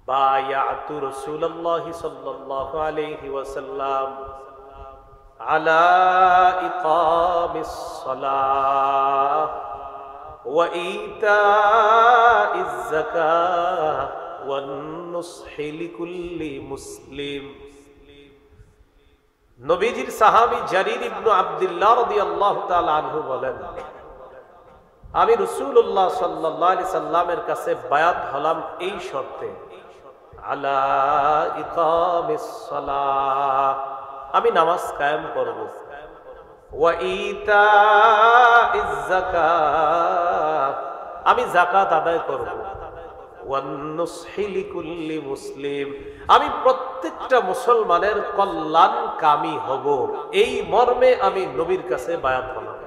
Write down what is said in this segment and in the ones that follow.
বায়াতু রাসূলুল্লাহি সাল্লাল্লাহু আলাইহি ওয়াসাল্লাম আলা ইকামিস সালাহ ওয়া ইতাইজ যাকাহ ওয়ান নুসহি লিকুল্লি মুসলিম। নবীজির সাহাবী জারীর ইবনে আব্দুল্লাহ রাদিয়াল্লাহু তাআলা আনহু বলেন, আমি রাসূলুল্লাহ সাল্লাল্লাহু আলাইহি সাল্লামের কাছে বায়াত হলাম এই শর্তে, আলা ইকামিস সালাহ, আমি নামাজ কায়েম করব, ওয়া ইতাইজ যাকাত, আমি যাকাত আদায় করব, ওয়ান নুসহি লিকুল্লি মুসলিম, আমি প্রত্যেকটা মুসলমানের কল্যাণকামী হব, এই মর্মে আমি নবীর কাছে বায়াত হলাম।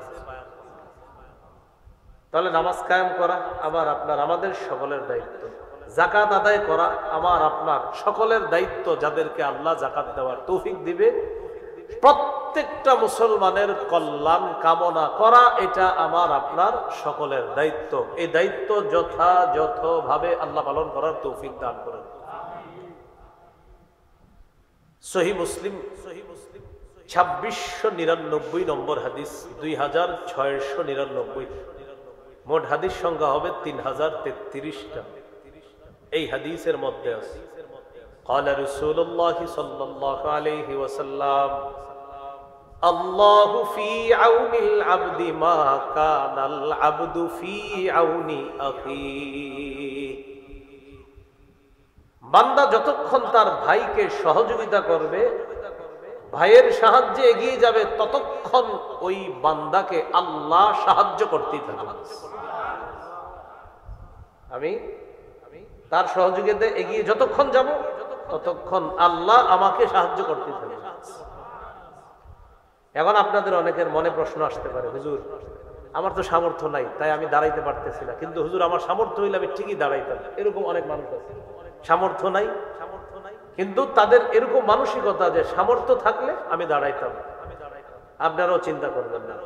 তাহলে নামাজ কায়েম করা আমার আপনার আমাদের সকলের দায়িত্ব, যাকাত আদায় করা আমার আপনার সকলের দায়িত্ব। যাদেরকে আল্লাহ যাকাত দেওয়ার তৌফিক দিবে, প্রত্যেকটা মুসলমানের কল্যাণ কামনা করা, এটা আমার আপনার সকলের দায়িত্ব। এই দায়িত্ব যথাযথভাবে আল্লাহ পালন করার তৌফিক দান করেন। সহিহ মুসলিম 2699 নম্বর হাদিস, 2699, মোট হাদিস সংখ্যা হবে 3033টা। এই হাদিসের মধ্যে আছে, قال رسول الله صلى الله عليه وسلم الله في عون العبد ما كان العبد في عون أخيه। বান্দা যতক্ষণ তার ভাইকে সহযোগিতা করবে, ভাইয়ের সাহায্যে এগিয়ে যাবে, ততক্ষণ ওই বান্দাকে আল্লাহ সাহায্য করতেই থাকবে। আমি তার সহযোগিতায় এগিয়ে যতক্ষণ যাব, ততক্ষণ আল্লাহ আমাকে সাহায্য করতে থাকবে। এখন আপনাদের অনেকের মনে প্রশ্ন আসতে পারে, হুজুর আমার তো সামর্থ্য নাই, তাই আমি দাঁড়াইতে পারতেছি না, কিন্তু হুজুর আমার সামর্থ্য হইলে আমি ঠিকই দাঁড়াইতাম। এরকম অনেক মানুষ আছে, সামর্থ্য নাই, কিন্তু তাদের এরকম মানসিকতা যে সামর্থ্য থাকলে আমি দাঁড়াইতাম। আপনারাও চিন্তা করবেন না,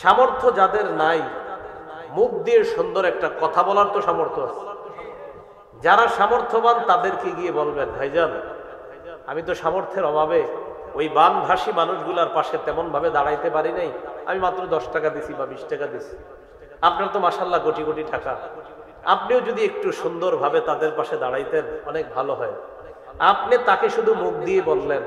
সামর্থ্য যাদের নাই, মুখ দিয়ে সুন্দর একটা কথা বলার তো সামর্থ্য আছে। যারা সামর্থ্যবান তাদেরকে গিয়ে বলবেন, ভাইজান আমি তো সামর্থ্যের অভাবে ওই বানভাসী মানুষগুলার পাশে তেমন ভাবে দাঁড়াইতে পারি নাই, আমি মাত্র 10 টাকা দিছি বা 20 টাকা দিছি, আপনার তো মাশাআল্লাহ কোটি কোটি টাকা, আপনিও যদি একটু সুন্দরভাবে তাদের পাশে দাঁড়াইতেন অনেক ভালো হয়। আপনি তাকে শুধু মুখ দিয়ে বললেন,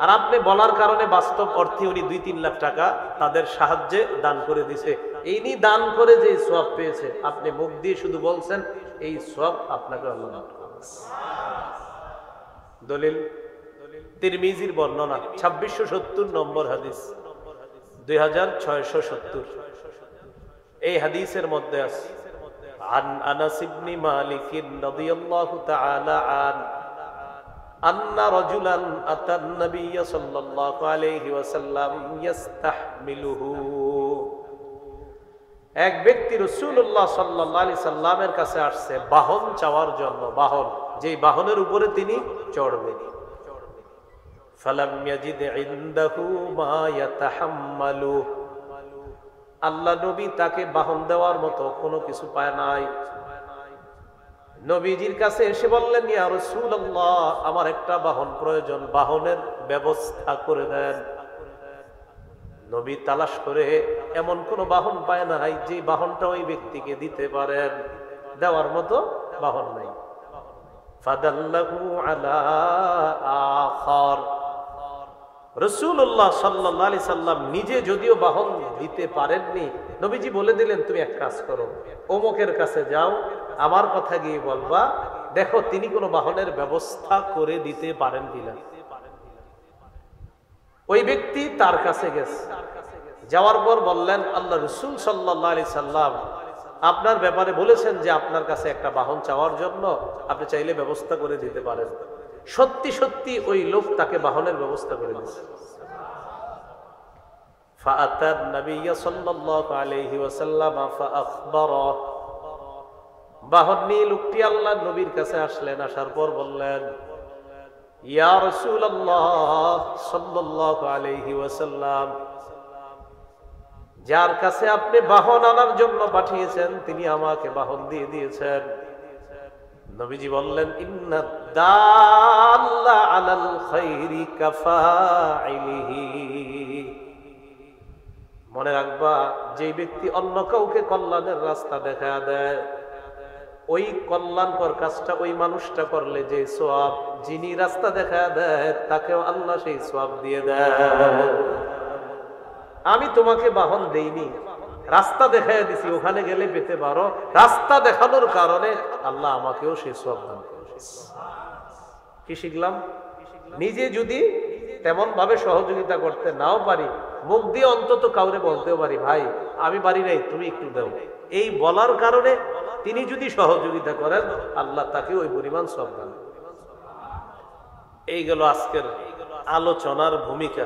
আর আপনি বলার কারণে বাস্তব অর্থে উনি 2-3 লাখ টাকা তাদের সাহায্যে দান করে দিছে। এই নিয়ে দান করে যে সওয়াব পেয়েছে, আপনি মুখ দিয়ে শুধু বলছেন, এই সওয়াব আপনাকে আল্লাহ দান করবে। দলিল তিরমিজির বর্ণনা 2670 নম্বর হাদিস, 2670। এই হাদিসের মধ্যে আছে, আন আনাস ইবনে মালিক রাদিয়াল্লাহু তাআলা আন আন্না রাজুলান আতান নবী সাল্লাল্লাহু আলাইহি ওয়াসাল্লাম ইস্তাহমিলুহু। এক ব্যক্তি রাসূলুল্লাহ সাল্লাল্লাহু আলাইহি সাল্লামের কাছে আসছে বাহন চাওয়ার জন্য, বাহন, যেই বাহনের উপরে তিনি চড়বেন। ফালাম ইয়াজিদ ইনদাহু মা ইয়াতাহাম্মালু, আল্লাহ নবী তাকে বাহন দেওয়ার মতো কোনো কিছু পায় নাই। নবীজির কাছে এসে বললেন, ইয়া রাসূলুল্লাহ আমার একটা বাহন প্রয়োজন, বাহনের ব্যবস্থা করে দেন। নবী তালাশ করে এমন কোন বাহন পায় নাই যে বাহনটা ওই ব্যক্তিকে দিতে পারেন, দেওয়ার মতো বাহন নাই। ফাদাল্লাহু আলা আখার, রাসূলুল্লাহ সাল্লাল্লাহু আলাইহি সাল্লাম নিজে যদিও বাহন দিতে পারেননি, নবীজি বলে দিলেন, তুমি এক কাজ করো, অমুকের কাছে যাও, আমার কথা গিয়ে বলবা, দেখো তিনি কোনো বাহনের ব্যবস্থা করে দিতে পারেন কিনা। ওই ব্যক্তি তার কাছে গেছে, যাওয়ার পর বললেন, আল্লাহ রাসূল সাল্লাল্লাহু আলাইহি সাল্লাম আপনার ব্যাপারে বলেছেন যে আপনার কাছে একটা বাহন চাওয়ার জন্য, আপনি চাইলে ব্যবস্থা করে দিতে পারেন। সত্যি সত্যি ওই লোক তাকে বাহনের ব্যবস্থা করে দিয়েছে। ফাআতান নবী সাল্লাল্লাহু আলাইহি ওয়াসাল্লাম ফাআখবারা, বাহন নিয়ে লোকটি আল্লাহর নবীর কাছে আসলেন, আসার পর বললেন, ইয়া রাসূলুল্লাহ সাল্লাল্লাহু আলাইহি ওয়াসাল্লাম, যার কাছে আপনি বাহন আনার জন্য পাঠিয়েছেন তিনি আমাকে বাহন দিয়ে দিয়েছেন। নবীজি বললেন, ইন্না দাল্লা আলাল খাইরি কাফাইলিহি, মনে রাখবা যে ব্যক্তি অন্য কাউকে কল্যাণের রাস্তা দেখা দেয়, ওই কল্যাণকর কাজটা ওই মানুষটা করলে যে সওয়াব যিনি রাস্তা দেখা দেয় তাকেও আল্লাহ সেই সওয়াব দিয়ে দেয়। আমি তোমাকে বাহন দেইনি, রাস্তা দেখাইয়া দিছি, ওখানে গেলে পেতে পারো। রাস্তা দেখানোর কারণে আল্লাহ আমাকেও সেই সওয়াব দান করেছে। কি শিখলাম? নিজে যদি তেমন ভাবে সহযোগিতা করতে নাও পারি, মুখ দিয়ে অন্তত কাউরে বলতেও পারি, ভাই আমি পারি নাই, তুমি একটু দাও। এই বলার কারণে তিনি যদি সহযোগিতা করেন, আল্লাহ তাকে ওই পরিমাণ সওয়াব দান করেন। এই গেল আজকের আলোচনার ভূমিকা।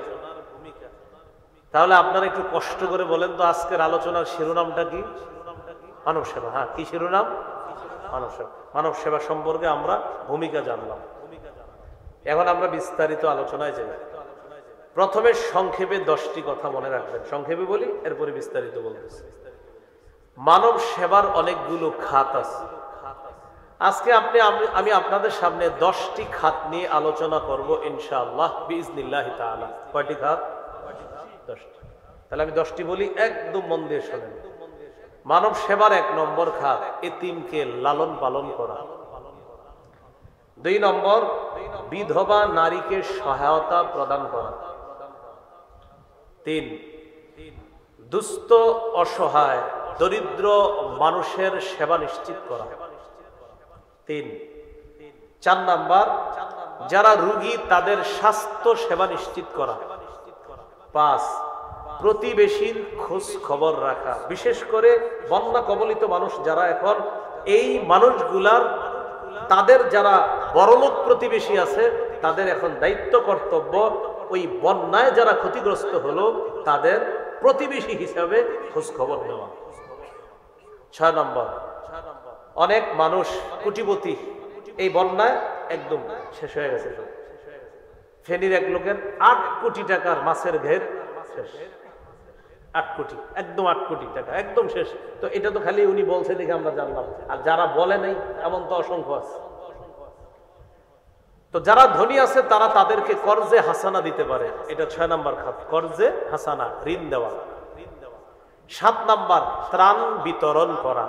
তাহলে আপনারা একটু কষ্ট করে বলেন তো, আজকের আলোচনার শিরোনামটা কি? মানব সেবা। হ্যাঁ, কি শিরোনাম? মানব সেবা। মানব সেবা সম্পর্কে আমরা ভূমিকা জানলাম। এখন আমরা বিস্তারিত আলোচনায় যাই। প্রথমে সংক্ষেপে 10টি কথা মনে রাখবেন। সংক্ষেপে বলি, এরপরে বিস্তারিত বলতেছি। মানব সেবার অনেকগুলো খাত আছে। আজকে আমি আপনাদের সামনে 10টি খাত নিয়ে আলোচনা করব ইনশাআল্লাহ বিইজনিল্লাহি তাআলা। কয়টি খাত? 10টি। তাহলে আমি 10টি বলি, একদম মন দিয়ে শোনেন। মানব সেবার 1 নম্বর খাত এতিমকে লালন পালন করা। 2 নম্বর বিধবা নারীকে সহায়তা প্রদান করা। 3 দুস্থ অসহায় দরিদ্র মানুষের সেবা নিশ্চিত করা। 4 নাম্বার যারা রোগী তাদের স্বাস্থ্য সেবা নিশ্চিত করা। 5 প্রতিবেশীর খোঁজ খবর রাখা, বিশেষ করে বন্যা কবলিত মানুষ যারা, এখন এই মানুষগুলার তাদের যারা বড়লোক প্রতিবেশী আছে তাদের এখন দায়িত্ব কর্তব্য ওই বন্যায় যারা ক্ষতিগ্রস্ত হলো তাদের প্রতিবেশী হিসাবে খোঁজ খবর নেওয়া। 6 নম্বর অনেক মানুষ কোটিপতি এই বন্যায় একদম শেষ হয়ে গেছে। ফেনীর এক লোকের 8 কোটি টাকার মাছের ঘের শেষ। 8 কোটি, একদম 8 কোটি টাকা একদম শেষ। তো এটা তো খালি উনি বলছে দেখে আমরা জানলাম, আর যারা বলে নাই এমন তো অসংখ্য আছে। তো যারা ধনী আছে তারা তাদেরকে কর্জে হাসানা দিতে পারে, এটা 6 নাম্বার খাত, কর্জে হাসানা, ঋণ দেওয়া। 7 নাম্বার ত্রাণ বিতরণ করা।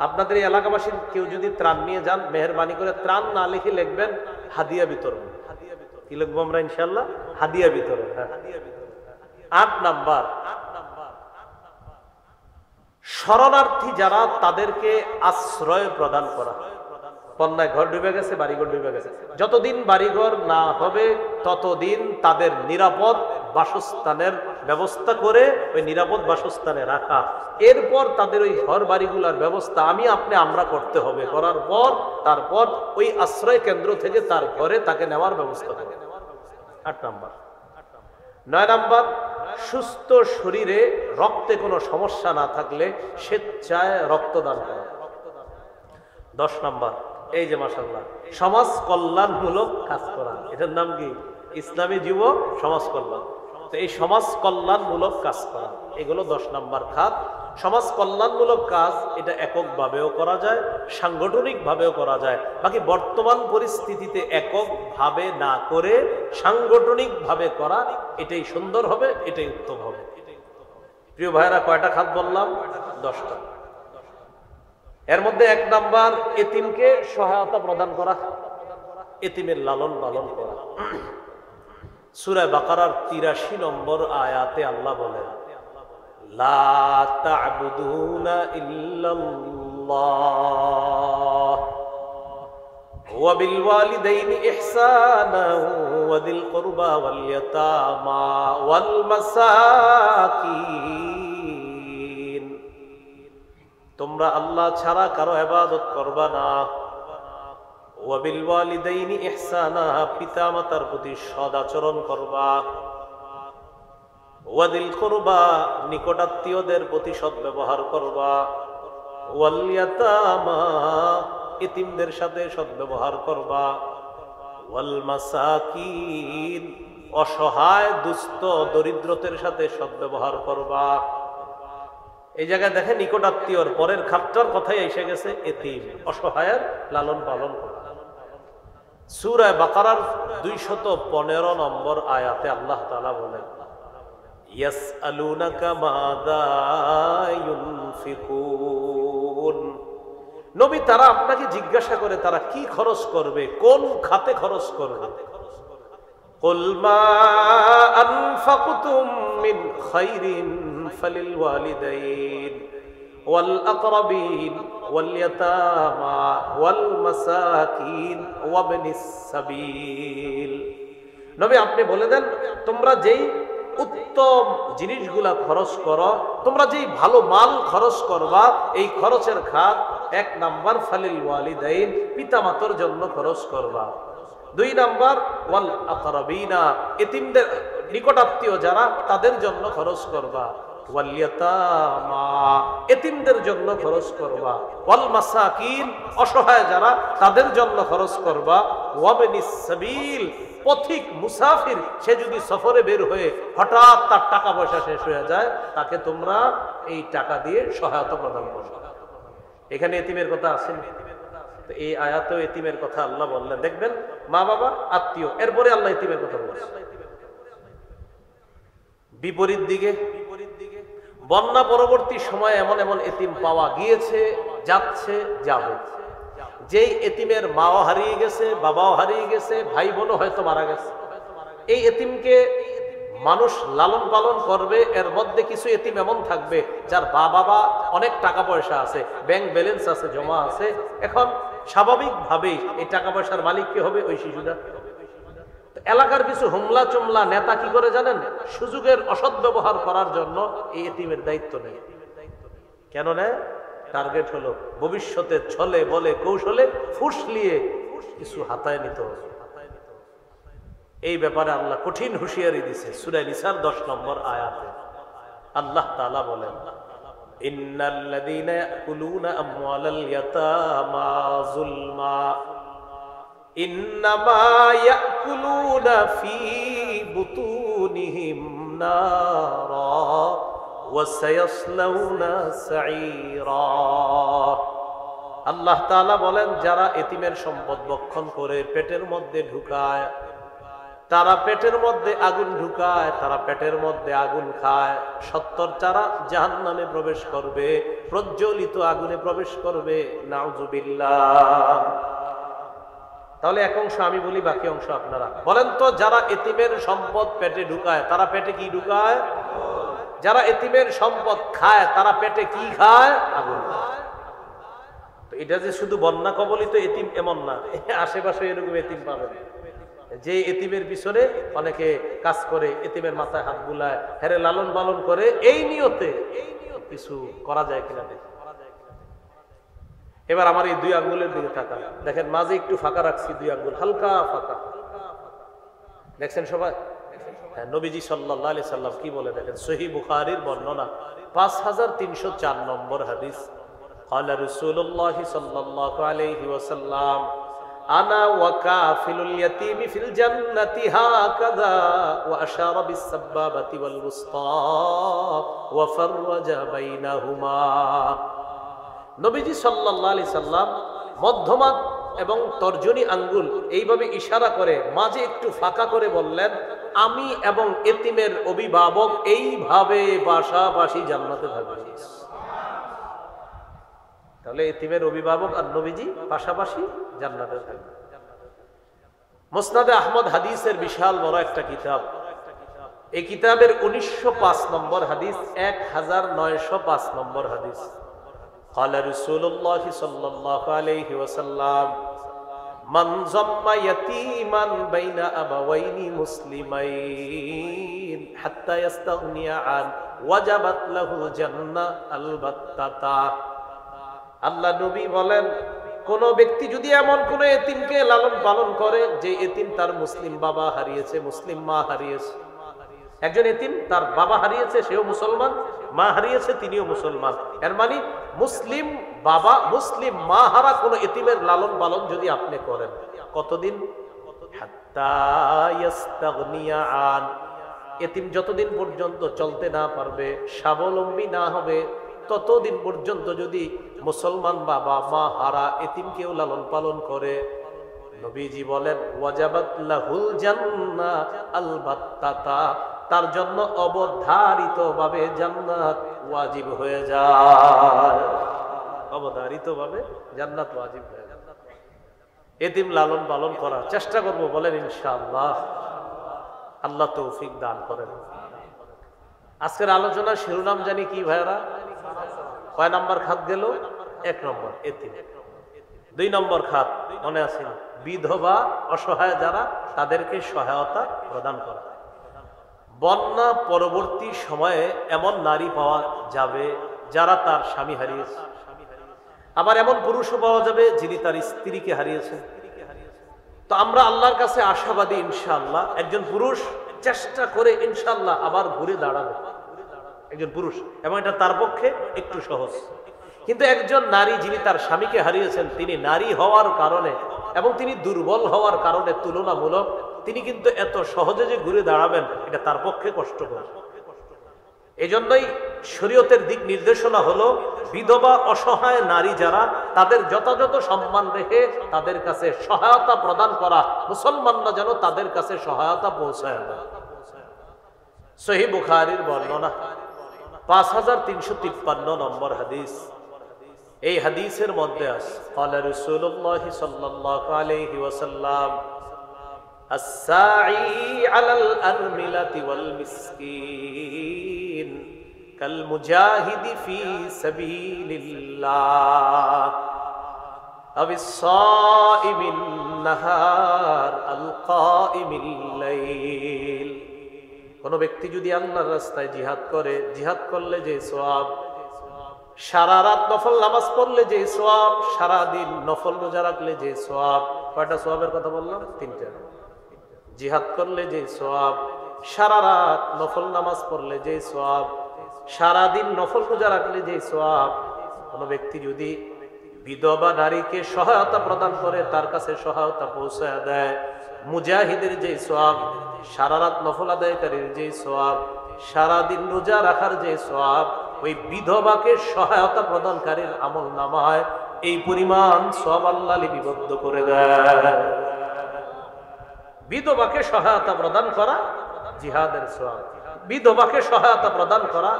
আপনাদের এই এলাকাবাসীর কেউ যদি ত্রাণ নিয়ে যান, মেহেরবানি করে ত্রাণ না লিখে লিখবেন হাদিয়া বিতরণ। কি লিখবো আমরা ইনশাআল্লাহ? হাদিয়া বিতরণ। হ্যাঁ। 8 নাম্বার শরণার্থী যারা তাদেরকে আশ্রয় প্রদান করা। বন্যায় ঘর ডুবে গেছে, বাড়িঘর ডুবে গেছে, যতদিন বাড়িঘর না হবে ততদিন তাদের নিরাপদ বাসস্থানের ব্যবস্থা করে ওই নিরাপদ বাসস্থানে রাখা। এরপর তাদের ওই ঘর বাড়িগুলোর ব্যবস্থা আমরা করতে হবে। করার পর তারপর ওই আশ্রয় কেন্দ্র থেকে তার ঘরে তাকে নেওয়ার ব্যবস্থা করে। 8 নাম্বার। 9 নাম্বার সুস্থ শরীরে রক্তে কোনো সমস্যা না থাকলে স্বেচ্ছায় রক্তদান করা। 10 নাম্বার এই যে মাশাআল্লাহ সমাজ কল্যাণমূলক কাজ করা, এটার নাম কি? ইসলামী যুব সমাজ কল্যাণ। তো এই সমাজ কল্যাণমূলক কাজ করা, এগুলো 10 নাম্বার খাত। সমাজ কল্যাণমূলক কাজ এটা এককভাবেও করা যায়, সাংগঠনিকভাবেও করা যায়। বাকি বর্তমান পরিস্থিতিতে এককভাবে না করে সাংগঠনিকভাবে করা এটাই সুন্দর হবে, এটাই উত্তম হবে। প্রিয় ভাইরা, কয়টা খাত বললাম? 10টা। এর মধ্যে 1 নাম্বার এতিমকে সহায়তা প্রদান করা, এতিমের লালন পালন করা। সূরা বাকারার 83 নম্বর আয়াতে আল্লাহ বলেন, লা তা'বুদুনা ইল্লাল্লাহ ওয়া বিল ওয়ালিদাইনি ইহসানা ওয়া দিল কুরবা ওয়াল ইয়াতামা ওয়াল মাসাকিন। তোমরা আল্লাহ ছাড়া কারো ইবাদত করবা না। ওয়া বিল ওয়ালিদাইনি ইহসানা, পিতামাতার প্রতি সদাচরণ করবা। ওয়াদিল কুরবা, নিকটাত্মীয়দের প্রতি সদ্ব্যবহার করবা। ওয়াল ইয়াতামা, এতিমদের সাথে সদ্ব্যবহার করবা। ওয়াল মাসাকিন, অসহায় দুস্থ দরিদ্রদের সাথে সদ্ব্যবহার করবা। এই জায়গায় দেখেন নিকটাত্মীয়র পরের খাপটার কথাই এসে গেছে, এতিম অসহায়ের লালন পালন করা। সূরা বাকারার 215 নম্বর আয়াতে আল্লাহ তাআলা বলেন, ইয়াসআলুনাকা মাযা ইউনফিকুন। নবী, তারা আপনাকে জিজ্ঞাসা করে তারা কি খরচ করবে, কোন খাতে খরচ করবে। কুল মা আনফাকতুম মিন খাইরিন ফালিল ওয়ালিদাইন ওয়াল আকরাবিন ওয়াল ইয়াতামা ওয়াল মাসাকিন ওয়া ইবনিস সাবিল। নবী, আপনি বলে দেন, তোমরা যেই উত্তম জিনিসগুলা খরচ করো, তোমরা যেই ভালো মাল খরচ করবা, এই খরচের খাত 1 নাম্বার ফালিল ওয়ালিদাইন, পিতামাতার জন্য খরচ করবা। 2 নাম্বার ওয়াল আকরাবিনা, এতিমদের নিকটাত্মীয় যারা তাদের জন্য খরচ করবা। ওয়াল ইয়াতামা, এতিমদের জন্য খরচ করবা। ওয়াল মাসাকিন, অসহায় যারা তাদের জন্য খরচ করবা। ওয়া ইবনিস সাবিল, পথিক মুসাফির, সে যদি সফরে বের হয়ে হঠাৎ তার টাকা পয়সা শেষ হয়ে যায়, তাকে তোমরা এই টাকা দিয়ে সহায়তা প্রদান করো। এখানে এতিমের কথা আছে, তো এই আয়াতেও এতিমের কথা আল্লাহ বললেন। দেখবেন মা বাবা আত্মীয়, এরপরে আল্লাহ এতিমের কথা বলছে। বিপরীত দিকে বন্যা পরবর্তী সময়ে এমন এমন এতিম পাওয়া গিয়েছে, যাচ্ছে, যাবে। যেই এতিমের মাও হারিয়ে গেছে, বাবাও হারিয়ে গেছে, ভাই বোনও হয়তো মারা গেছে, এই এতিমকে মানুষ লালন পালন করবে। এর মধ্যে কিছু এতিম এমন থাকবে যার বাবা অনেক টাকা পয়সা আছে, ব্যাংক ব্যালেন্স আছে, জমা আছে। এখন স্বাভাবিকভাবেই এই টাকা পয়সার মালিক কে হবে? ওই শিশুটা। এলাকার কিছু হুমলা চুমলা নেতা কি করে জানেন? সুযোগের অসৎ ব্যবহার করার জন্য এই এতিমের দায়িত্ব নেয়। কেন নেয়? টার্গেট হলো ভবিষ্যতে ছলে বলে কৌশলে ফুসলিয়ে কিছু হাতায় নিতে হবে। এই ব্যাপারে আল্লাহ কঠিন হুঁশিয়ারি দিছে সূরা নিসার 10 নম্বর আয়াতে। আল্লাহ তাআলা বলেন, ইন্নাল্লাযীনা ইয়াকুলুনা আমওয়ালাল ইয়াতামা যুলমা ইন্নামা ইয়াকুলুনা ফী বুতুনিহিম নারা ওয়া সায়াসলাউনা সাঈরা। আল্লাহ তাআলা বলেন, যারা এতিমের সম্পদ ভক্ষণ করে পেটের মধ্যে ঢুকায়, তারা পেটের মধ্যে আগুন ঢুকায়, তারা পেটের মধ্যে আগুন খায়, 70 তারা জাহান্নামে প্রবেশ করবে, প্রজ্বলিত আগুনে প্রবেশ করবে। নাউযুবিল্লাহ। তাহলে এক অংশ আমি বলি, বাকি অংশ আপনারা বলেন তো। যারা এতিমের সম্পদ পেটে ঢুকায়, তারা পেটে কি ঢুকায়? যারা এতিমের সম্পদ খায়, তারা পেটে কি খায়? আগুন খায়। তো এটা যে শুধু বন্যা কবলিত এতিম এমন না, আশেপাশে এরকম এতিম পাবেন। যে এতিমের পিছনে অনেকে কাজ করে, এতিমের মাথায় হাত বুলায়, হেরে লালন পালন করে, এই নিয়তে কিছু করা যায় কিনা দেখে। এবার আমার এই 2 আঙ্গুলের দিকে তাকান, দেখেন মাঝে একটু ফাঁকা রাখছি, 2 আঙ্গুল হালকা ফাঁকা, দেখছেন সবাই? হ্যাঁ, নবীজি সাল্লাল্লাহু আলাইহি সাল্লাম কি বলে দেখেন, সহিহ বুখারীর বর্ণনা 5304 নম্বর হাদিস। ক্বালা রাসূলুল্লাহ সাল্লাল্লাহু আলাইহি ওয়াসাল্লাম, আনা ওয়া কাফিলুল ইয়াতীমি ফিল জান্নাতি হাকাযা ওয়া আশারা বিস সাব্বাবাতি ওয়াল উসতা ওয়া ফাররাজা বাইনাহুমা। নবীজি সাল্লাল্লাহু আলাইহি সাল্লাম মধ্যমা এবং তর্জনী আঙ্গুল এইভাবে ইশারা করে মাঝে একটু ফাঁকা করে বললেন, আমি এবং এতিমের অভিভাবক এইভাবে পাশাপাশি জান্নাতে থাকবে। তাহলে এতিমের অভিভাবক আর নবীজি পাশাপাশি জান্নাতে থাকবে। মুসনাদে আহমদ হাদিসের বিশাল বড় একটা কিতাব। এই কিতাবের 1905 নম্বর হাদিস, 1905 নম্বর হাদিস। قال رسول الله صلى الله عليه وسلم من ضم يتيما بين أبوين مسلمين حتى يستغني عن وجبت له الجنة البتة। আল্লাহ নবী বলেন, কোন ব্যক্তি যদি এমন কোন এতিমকে লালন পালন করে যে এতিম তার মুসলিম বাবা হারিয়েছে, মুসলিম মা হারিয়েছে। একজন এতিম তার বাবা হারিয়েছে, সেও মুসলমান, মা হারিয়েছে, তিনিও মুসলমান। এর মানে মুসলিম বাবা মুসলিম মা হারা কোন এতিমের লালন পালন যদি আপনি করেন, কতদিন? হাত্তা ইস্তাগনিয়া আন, এতিম যতদিন পর্যন্ত চলতে না পারবে, স্বাবলম্বী না হবে, ততদিন পর্যন্ত যদি মুসলমান বাবা মা হারা এতিমকেও লালন পালন করে, নবীজি বলেন ওয়াজাবাত লাহুল জান্নাহ আলবাত্তাতা, তার জন্য অবধারিতভাবে জান্নাত ওয়াজিব হয়ে যায়। অবধারিতভাবে জান্নাত ওয়াজিব হয়ে যায়। এতিম লালন পালন করার চেষ্টা করব, বলেন ইনশাআল্লাহ। আল্লাহ তৌফিক দান করেন। আজকের আলোচনার শিরোনাম জানি কি ভাইরা? কয় নাম্বার খাত গেল? 1 নম্বর এতিম। 2 নম্বর খাত মনে আছে? বিধবা অসহায় যারা, তাদেরকে সহায়তা প্রদান করা। বন্যা পরবর্তী সময়ে এমন নারী পাওয়া যাবে যারা তার স্বামী হারিয়েছে, আবার এমন পুরুষও পাওয়া যাবে যিনি তার স্ত্রীকে হারিয়েছেন। তো আমরা আল্লাহর কাছে আশাবাদী ইনশাআল্লাহ একজন পুরুষ চেষ্টা করে ইনশাআল্লাহ আবার ঘুরে দাঁড়াবে, একজন পুরুষ, এবং এটা তার পক্ষে একটু সহজ। কিন্তু একজন নারী যিনি তার স্বামীকে হারিয়েছেন, তিনি নারী হওয়ার কারণে এবং তিনি দুর্বল হওয়ার কারণে তুলনামূলক তিনি কিন্তু এত সহজে যে ঘুরে দাঁড়াবেন এটা তার পক্ষে কষ্টকর। এজন্যই শরীয়তের দিক নির্দেশনা হলো বিধবা অসহায় নারী যারা, তাদের যথাযথ সম্মান রেখে তাদের কাছে সহায়তা প্রদান করা, মুসলমানরা যেন তাদের কাছে সহায়তা পৌঁছায় দেয়। সহিহ বুখারীর বর্ণনা 5353 নম্বর হাদিস। এই হাদিসের মধ্যে আছে ক্বালা রাসূলুল্লাহ সাল্লাল্লাহু আলাইহি ওয়াসাল্লাম আস-সাঈ আলাল আরমিলাতি ওয়াল মিসকিন কাল মুজাহিদি ফি সাবিলিল্লাহ আবিস সাইমিন নাহার আল কাইমিল লাইল। কোন ব্যক্তি যদি আল্লাহর রাস্তায় জিহাদ করে, জিহাদ করলে যে সওয়াব, সারা রাত নফল নামাজ পড়লে যে সওয়াব, সারা দিন নফল রোজা রাখলে যে সওয়াব। কয়টা সওয়াবের কথা বললাম? 3টা। জিহাদ করলে যে সওয়াব, সারা রাত নফল নামাজ পড়লে যে সওয়াব, সারা দিন নফল রোজা রাখলে যে সওয়াব। কোন ব্যক্তি যদি বিধবা নারীকে সহায়তা প্রদান করে, তার কাছে সহায়তা পৌঁছায় দেয়, মুজাহিদের যে সওয়াব, সারা রাত নফল আদায়কারীর যে সওয়াব, সারা দিন রোজা রাখার যে সওয়াব, ওই বিধবাকে সহায়তা প্রদানকারীর আমল নামায় এই পরিমাণ সওয়াব আল্লাহ লিপিবদ্ধ করে দেয়। বিধবাকে সহায়তা প্রদান করা জিহাদের সওয়াব, বিধবাকে সহায়তা প্রদান করা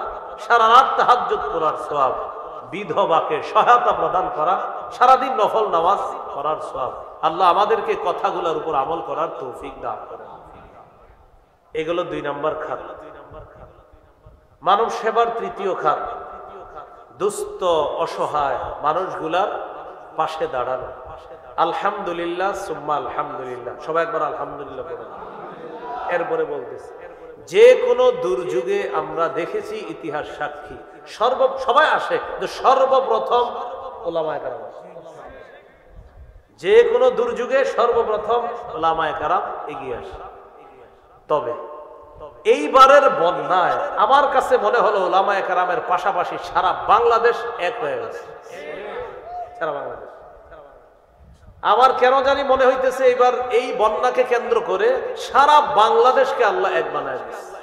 সারা রাত তাহাজ্জুদ করার সওয়াব, বিধবাকে সহায়তা প্রদান করা সারাদিন নফল নামাজ করার সওয়াব। আল্লাহ আমাদেরকে কথাগুলোর উপর আমল করার তৌফিক দান করেন। এগুলো 2 নম্বর খাত। মানব সেবার 3য় খাত, দুস্থ অসহায় মানুষগুলার পাশে দাঁড়ানো। আলহামদুলিল্লাহ সুম্মা আলহামদুলিল্লাহ, সবাই একবার আলহামদুলিল্লাহ বলেন। এরপরে বলতেছি, যে কোনো দুর্যোগে আমরা দেখেছি, ইতিহাস সাক্ষী, সবাই আসে, সর্বপ্রথম উলামায়ে কেরাম। যে কোনো দুর্যোগে সর্বপ্রথম উলামায়ে কেরাম এগিয়ে আসে। তবে এইবারের বন্যায় আমার কাছে মনে হলো উলামায়ে কেরামের পাশাপাশি সারা বাংলাদেশ এক হয়ে গেছে। সারা বাংলাদেশ, আমার কেন জানি মনে হইতেছে এবার এই বন্যাকে কেন্দ্র করে সারা বাংলাদেশকে আল্লাহ এক বানায় দিচ্ছে।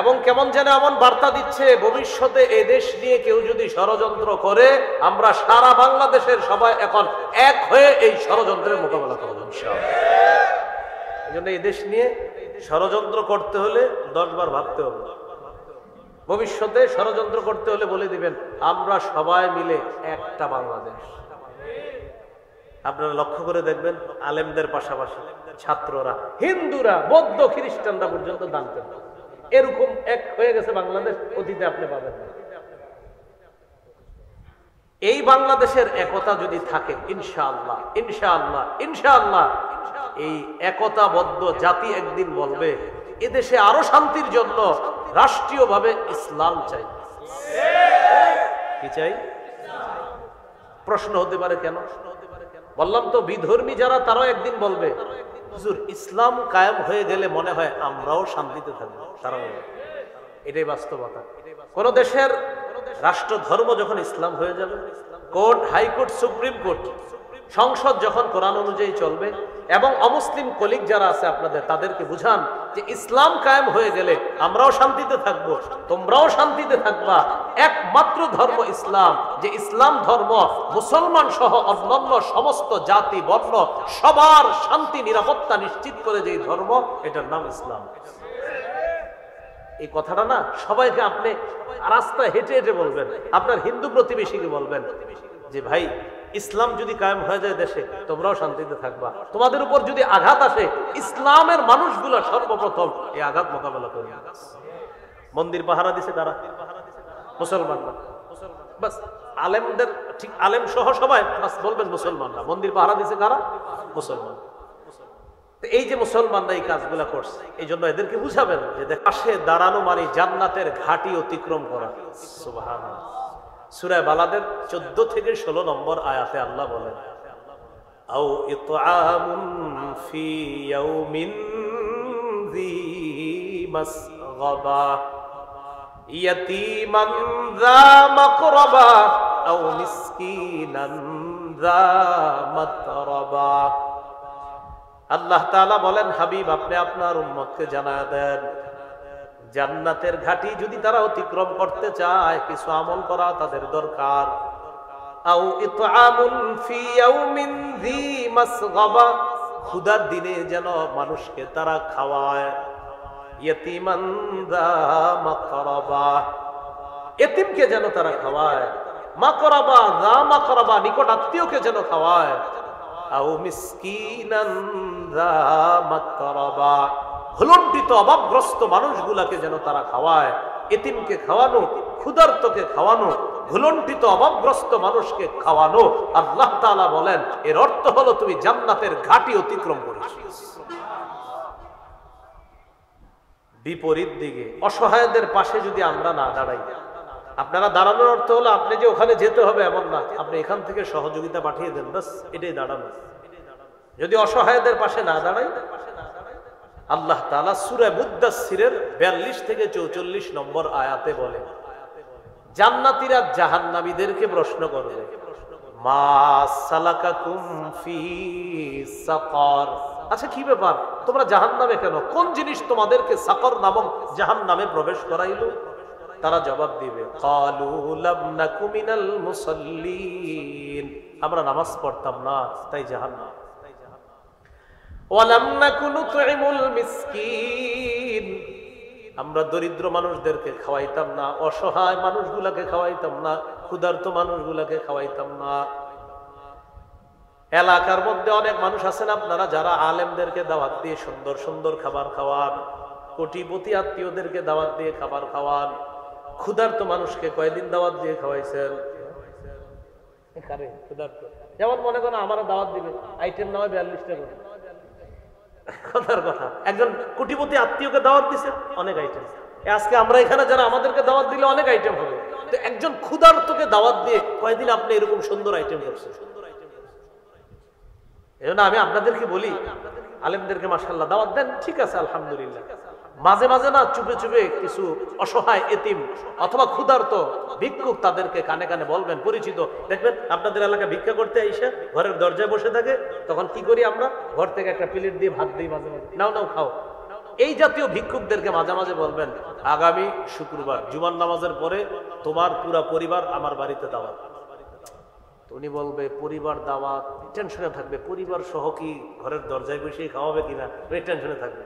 এবং কেমন যেন এমন বার্তা দিচ্ছে, ভবিষ্যতে এই দেশ নিয়ে কেউ যদি ষড়যন্ত্র করে, আমরা সারা বাংলাদেশের সবাই এখন এক হয়ে এই ষড়যন্ত্রের মোকাবেলা করব ইনশাআল্লাহ। এই জন্য এই দেশ নিয়ে ষড়যন্ত্র করতে হলে 10 বার ভাবতে হবে। ভবিষ্যতে ষড়যন্ত্র করতে হলে বলে দিবেন, আমরা সবাই মিলে একটা বাংলাদেশ। আপনারা লক্ষ্য করে দেখবেন, আলেমদের পাশাপাশি ছাত্ররা, হিন্দুরা, বৌদ্ধ, খ্রিস্টানরা পর্যন্ত দান করেন। এরকম এক হয়ে গেছে বাংলাদেশ, অতীতে আপনি পাবেন না। এই বাংলাদেশের একতা যদি থাকে, ইনশাআল্লাহ ইনশাআল্লাহ ইনশাআল্লাহ এই একতাবদ্ধ জাতি একদিন বলবে, এদেশে আরো শান্তির জন্য রাষ্ট্রীয়ভাবে ইসলাম চাই। কি চাই? প্রশ্ন হতে পারে কেন? বললাম তো, বিধর্মী যারা তারাও একদিন বলবে, হুজুর ইসলাম কায়েম হয়ে গেলে মনে হয় আমরাও শান্তিতে থাকবো। তারা বলবে, এটাই বাস্তবতা। কোন দেশের রাষ্ট্র ধর্ম যখন ইসলাম হয়ে যাবে, কোর্ট, হাইকোর্ট, সুপ্রিম কোর্ট সংসদ যখন কোরআন অনুযায়ী চলবে এবং অমুসলিম কলিগ যারা আছে আপনাদের তাদেরকে বুঝান যে ইসলাম কায়েম হয়ে গেলে আমরাও শান্তিতে থাকবো, তোমরাও শান্তিতে থাকবা। একমাত্র ধর্ম ইসলাম, যে ইসলাম ধর্ম মুসলমান সহ অন্যান্য সমস্ত জাতি বর্ণ সবার শান্তি নিরাপত্তা নিশ্চিত করে যেই ধর্ম, এটার নাম ইসলাম। এই কথাটা না সবাইকে আপনি রাস্তায় হেঁটে হেঁটে বলবেন, আপনার হিন্দু প্রতিবেশীকে বলবেন যে ভাই ইসলাম যদি কায়েম হয়ে যায় দেশে, তোমরাও শান্তিতে থাকবা। তোমাদের উপর যদি আঘাত আসে, ইসলামের মানুষগুলো সর্বপ্রথম এই আঘাত মোকাবেলা করবে। মন্দির পাহারা দিছে কারা? মুসলমানরা। বাস আলেমদের ঠিক আলেম সহ সবাই বাস বলবেন মুসলমানরা। মন্দির পাহারা দিছে কারা? মুসলমান। এই যে মুসলমানরা এই কাজগুলা করছে, এই জন্য এদেরকে বুঝাবেন যে পাশে দাঁড়ানো মানে জান্নাতের ঘাটি অতিক্রম করা। সুবহানাল্লাহ। সূরা বালাদের 14 থেকে 16 নম্বর আয়াতে আল্লাহ বলেন, আও ইতআমুন ফি ইয়াউমিন যী মাসগাবা ইয়াতীমান যা মাকরাবা আও মিসকিনান যা মাতরাবা। আল্লাহ তাআলা বলেন, হাবিব আপনি আপনার উম্মতকে জানায় দেন, জান্নাতের ঘাটি যদি তারা অতিক্রম করতে চায়, কিছু আমল করা তাদের দরকার। আও ইতআমুন ফি ইয়াউমিন যী মাসগাবা, ক্ষুধার দিনে যেন মানুষকে তারা খাওয়ায়। ইয়াতীমান যা মাকরাবা, এতিমকে যেন তারা খাওয়ায়। মাকরাবা যা মাকরাবা, নিকট আত্মীয়কে যেন খাওয়ায়। আও মিসকিনান যা মাতরাবা, ভুলণ্ঠিত অভাবগ্রস্ত মানুষগুলাকে যেন তারা খাওয়ায়। এতিমকে খাওয়ানো, ক্ষুধার্তকে খাওয়ানো, ভুলণ্ঠিত অভাবগ্রস্ত মানুষকে খাওয়ানো। আল্লাহ তাআলা বলেন এর অর্থ হলো তুমি জান্নাতের ঘাটি অতিক্রম করেছো। বিপরীত দিকে অসহায়দের পাশে যদি আমরা না দাঁড়াই, আপনারা দাঁড়ানোর অর্থ হলো আপনি যে ওখানে যেতে হবে এমন না, আপনি এখান থেকে সহযোগিতা পাঠিয়ে দেন, বাস এটাই দাঁড়ানো। যদি অসহায়দের পাশে না দাঁড়াই, আল্লাহ তাআলা সূরা মুদ্দাসসিরের 42 থেকে 44 নম্বর আয়াতে বলে, জান্নাতীরা জাহান্নামীদেরকে প্রশ্ন করবে, মা সালাকাকুম ফি সাকার, আচ্ছা কি ব্যাপার তোমরা জাহান্নামে কেন? কোন জিনিস তোমাদেরকে সাকর নামক জাহান্নামে প্রবেশ করাইলো? তারা জবাব দিবে, ক্বালু লাম নাকু মিনাল মুসাল্লিন, আমরা নামাজ পড়তাম না তাই জাহান্নাম। ওয়া লাম নাকু নুতইমুল মিসকিন, আমরা দরিদ্র মানুষদেরকে খাওয়াইতাম না, অসহায় মানুষগুলাকে খাওয়াইতাম না, ক্ষুধার্ত মানুষগুলাকে খাওয়াইতাম না। এলাকার মধ্যে অনেক মানুষ আছেন আপনারা যারা আলেমদেরকে দাওয়াত দিয়ে সুন্দর সুন্দর খাবার খাওয়ান, কোটিপতি আত্মীয়দেরকে দাওয়াত দিয়ে খাবার খাওয়ান, ক্ষুধার্ত মানুষকে কয়দিন দাওয়াত দিয়ে খাওয়াইছেন? যেমন মনে করেন আমার দাওয়াত দিবে, আইটেম নামে 42টা করে, কথার কথা। একজন কোটিপতি আত্মীয়কে দাওয়াত দিছে, অনেক আইটেম। আজকে আমরা এখানে যারা আমাদেরকে দাওয়াত দিলে অনেক আইটেম হবে, তো একজন ক্ষুধার্তকে দাওয়াত দিয়ে কয়দিন আপনি এরকম সুন্দর আইটেম করছেন? এই জন্য আমি আপনাদেরকে বলি, আলেমদেরকে মাশাআল্লাহ দাওয়াত দেন, ঠিক আছে আলহামদুলিল্লাহ। মাঝে মাঝে না চুপে চুপে কিছু অসহায় এতিম অথবা ক্ষুধার্ত ভিক্ষুক তাদেরকে কানে কানে বলবেন, পরিচিত দেখবেন আপনাদের এলাকা ভিক্ষা করতে আইসা ঘরের দরজায় বসে থাকে, তখন কি করি আমরা? ঘর থেকে একটা প্লেট দিয়ে ভাত দিই, মাঝে মাঝে নাও নাও খাও। এই জাতীয় ভিক্ষুকদেরকে মাঝে মাঝে বলবেন, আগামী শুক্রবার জুমার নামাজের পরে তোমার পুরা পরিবার আমার বাড়িতে দাওয়াত। উনি বলবে পরিবার দাওয়াত, টেনশনে থাকবে, পরিবার সহ কি ঘরের দরজায় বসে খাওয়াবে কিনা, এই টেনশনে থাকবে।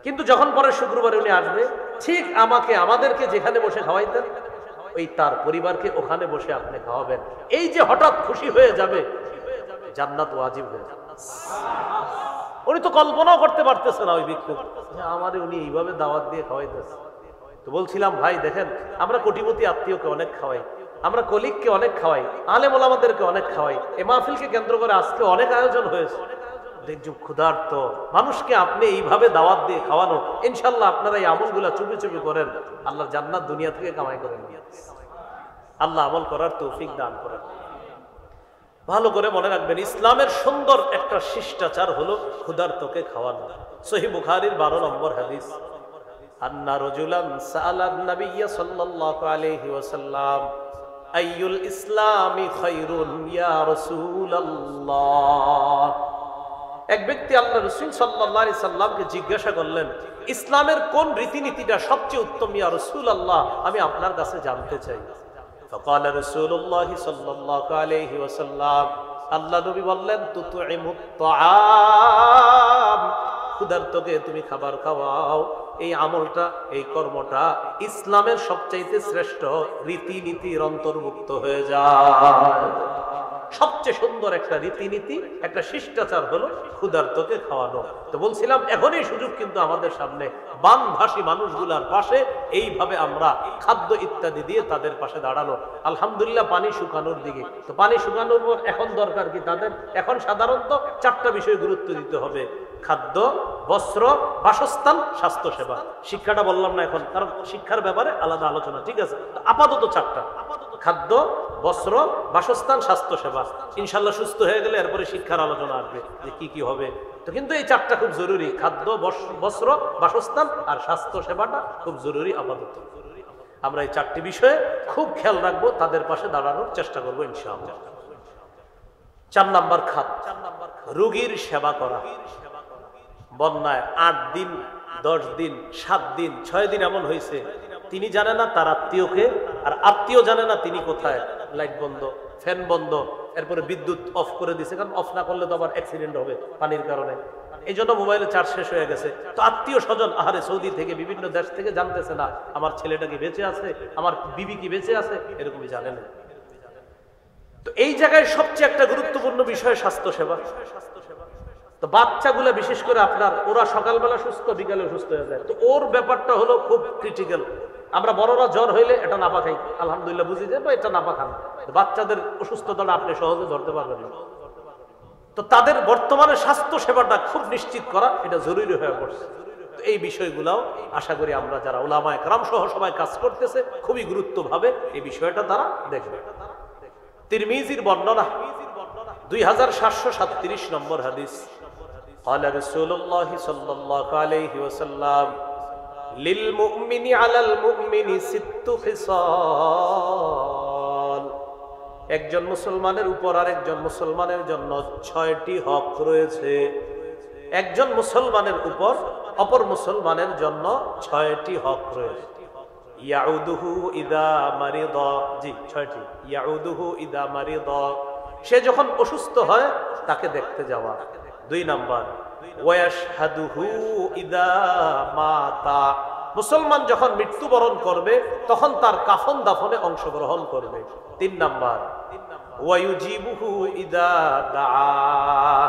কিন্তু যখন পরে শুক্রবারে উনি আসবে, ঠিক আমাদেরকে যেখানে বসে খাওয়াইতেন ওই তার পরিবারকে ওখানে বসে আপনি খাওয়াবেন। এই যে হঠাৎ খুশি হয়ে যাবে, জান্নাত ওয়াজিব হয়ে যাবে। উনি তো কল্পনাও করতে পারতেছে না ওই ভিক্ষুক, আমারে উনি এইভাবে দাওয়াত দিয়ে খাওয়াইতেছে। তো বলছিলাম ভাই দেখেন, আমরা কোটিপতি আত্মীয়কে অনেক খাওয়াই, আমরা কলিগকে অনেক খাওয়াই, আলেম ওলামাদেরকে অনেক খাওয়াই। এই মাহফিলকে কেন্দ্র করে আজকে অনেক আয়োজন হয়েছে। দেখুন ক্ষুধার্ত মানুষকে আপনি এইভাবে দাওয়াত দিয়ে খাওয়ানো, ইনশাল্লাহ আপনারা এই আমলগুলা চুপি চুপি করেন, আল্লাহর জান্নাত দুনিয়া থেকে কামাই করেন। আল্লাহ আমল করার তৌফিক দান করেন। ভালো করে মনে রাখবেন, ইসলামের সুন্দর একটা শিষ্টাচার হলো ক্ষুধার্তকে খাওয়ানো। সহিহ বুখারীর 12 নম্বর হাদিস, আন্না রাজুলান সাআলান নবিয়্য সাল্লাল্লাহু আলাইহি ওয়াসাল্লাম, আইয়ুল ইসলামি খায়রুন ইয়া রাসূলুল্লাহ। এক ব্যক্তি আল্লাহ রাসূল সাল্লাল্লাহু আলাইহি সাল্লামকে জিজ্ঞাসা করলেন, ইসলামের কোন রীতিনীতিটা সবচেয়ে উত্তম ইয়া রাসূলুল্লাহ, আমি আপনার কাছে জানতে চাই। ফাকালা রাসূলুল্লাহ সাল্লাল্লাহু আলাইহি ওয়াসাল্লাম, আল্লাহ নবী বললেন, তুতইমুত তাআম, ক্ষুধার্তকে তুমি খাবার খাওয়াও। এই আমলটা, এই কর্মটা ইসলামের সবচাইতে শ্রেষ্ঠ রীতিনীতির অন্তর্ভুক্ত হয়ে যায়। সবচেয়ে সুন্দর একটা রীতিনীতি, একটা শিষ্টাচার হলো ক্ষুধার্তকে খাওয়ানো। তো বলছিলাম এখনই সুযোগ কিন্তু আমাদের সামনে, বানভাসী মানুষগুলার পাশে এইভাবে আমরা খাদ্য ইত্যাদি দিয়ে তাদের পাশে দাঁড়ানো। আলহামদুলিল্লাহ পানি শুকানোর দিকে, তো পানি শুকানোর পর এখন দরকার কি তাদের? এখন সাধারণত 4টা বিষয় গুরুত্ব দিতে হবে: খাদ্য, বস্ত্র, বাসস্থান, স্বাস্থ্য সেবা। শিক্ষাটা বললাম না এখন, কারণ শিক্ষার ব্যাপারে আলাদা আলোচনা, ঠিক আছে? আপাতত 4টা: খাদ্য, বস্ত্র, বাসস্থান, স্বাস্থ্য সেবা। ইনশাল্লাহ সুস্থ হয়ে গেলে এরপরে শিক্ষার আলোচনা আসবে যে কি কি হবে। তো কিন্তু এই 4টা খুব জরুরি: খাদ্য, বস্ত্র, বাসস্থান আর স্বাস্থ্য সেবাটা খুব জরুরি আপাতত। আমরা এই 4টি বিষয়ে খুব খেয়াল রাখবো, তাদের পাশে দাঁড়ানোর চেষ্টা করবো ইনশাআল্লাহ। 4 নাম্বার খাদ্য, রোগীর সেবা করা। বন্যায় 8 দিন, 10 দিন, 7 দিন, 6 দিন এমন হয়েছে, তিনি জানে না তার আত্মীয়কে, আর আত্মীয় জানে না তিনি কোথায়। লাইট বন্ধ, ফ্যান বন্ধ, এরপরে বিদ্যুৎ অফ করে দিছে, কারণ অফ না করলে তো আবার অ্যাক্সিডেন্ট হবে পানির কারণে। এই জন্য মোবাইলে চার্জ শেষ হয়ে গেছে। তো আত্মীয় স্বজন আহারে সৌদি থেকে, বিভিন্ন দেশ থেকে জানতেছে না আমার ছেলেটা কি বেঁচে আছে, আমার বিবি কি বেঁচে আছে, এরকমই জানে না। তো এই জায়গায় সবচেয়ে একটা গুরুত্বপূর্ণ বিষয় স্বাস্থ্য সেবা। তো বাচ্চাগুলো বিশেষ করে আপনার, ওরা সকালবেলা সুস্থ, বিকালে সুস্থ হয়ে যায়। তো ওর ব্যাপারটা হলো খুব ক্রিটিক্যাল। আমরা বড়রা জ্বর হইলে এটা নাপা খাই, আলহামদুলিল্লাহ বুঝি যে এটা নাপা খান। বাচ্চাদের অসুস্থতাটা আপনি সহজে ধরতে পারবেন না। তো তাদের বর্তমানে স্বাস্থ্য সেবাটা খুব নিশ্চিত করা, এটা জরুরি হয়ে পড়ছে। তো এই বিষয়গুলাও আশা করি আমরা যারা উলামায়ে কেরাম সহ সবাই কাজ করতেছে, খুবই গুরুত্বভাবে এই বিষয়টা তারা দেখবে। তিরমিজির বর্ণনা, 2737 নম্বর হাদিস। قال رسول الله صلى الله عليه وسلم للمؤمن على المؤمن 6 خصال। একজন মুসলমানের উপর আরেকজন মুসলমানের জন্য 6টি হক রয়েছে। একজন মুসলমানের উপর অপর মুসলমানের জন্য 6টি হক রয়েছে। ইয়াউদুহু ইদা মারিদা, জি 6টি। ইয়াউদুহু ইদা মারিদা, সে যখন অসুস্থ হয় তাকে দেখতে যাওয়া। 2 নাম্বার, ওয়াশহাদুহু ইদা মাতা, মুসলমান যখন মৃত্যুবরণ করবে তখন তার কাফন দাফনে অংশগ্রহণ করবে। 3 নাম্বার, ওয়ায়ুজিবুহু ইদা দাআ,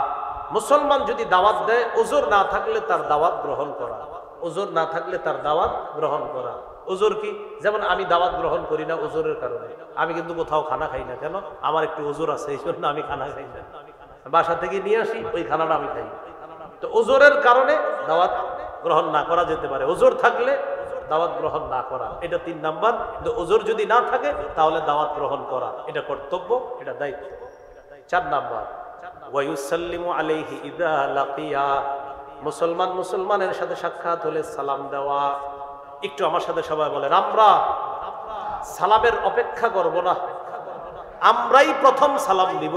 মুসলমান যদি দাওয়াত দেয়, ওজর না থাকলে তার দাওয়াত গ্রহণ করা। ওজর না থাকলে তার দাওয়াত গ্রহণ করা। ওজর কি? যেমন আমি দাওয়াত গ্রহণ করি না ওজরের কারণে, আমি কিন্তু কোথাও খানা খাই না। কেন? আমার একটু ওজর আছে, এই জন্য আমি খানা খাই না। বাসা থেকে নিয়ে আসি, ওই খানাটা আমি খাই। তো ওজরের কারণে দাওয়াত গ্রহণ না করা যেতে পারে। ওজর থাকলে দাওয়াত গ্রহণ না করা, এটা 3 নাম্বার। কিন্তু ওজর যদি না থাকে তাহলে দাওয়াত গ্রহণ করা, এটা কর্তব্য, এটা দায়িত্ব। 4 নাম্বার, ওয়ায়ুসাল্লিমু আলাইহি ইদা লাকিয়া, মুসলমান মুসলমানের সাথে সাক্ষাৎ হলে সালাম দেওয়া। একটু আমার সাথে সবাই বলেন, আমরা সালামের অপেক্ষা করব না, আমরাই প্রথম সালাম দিব।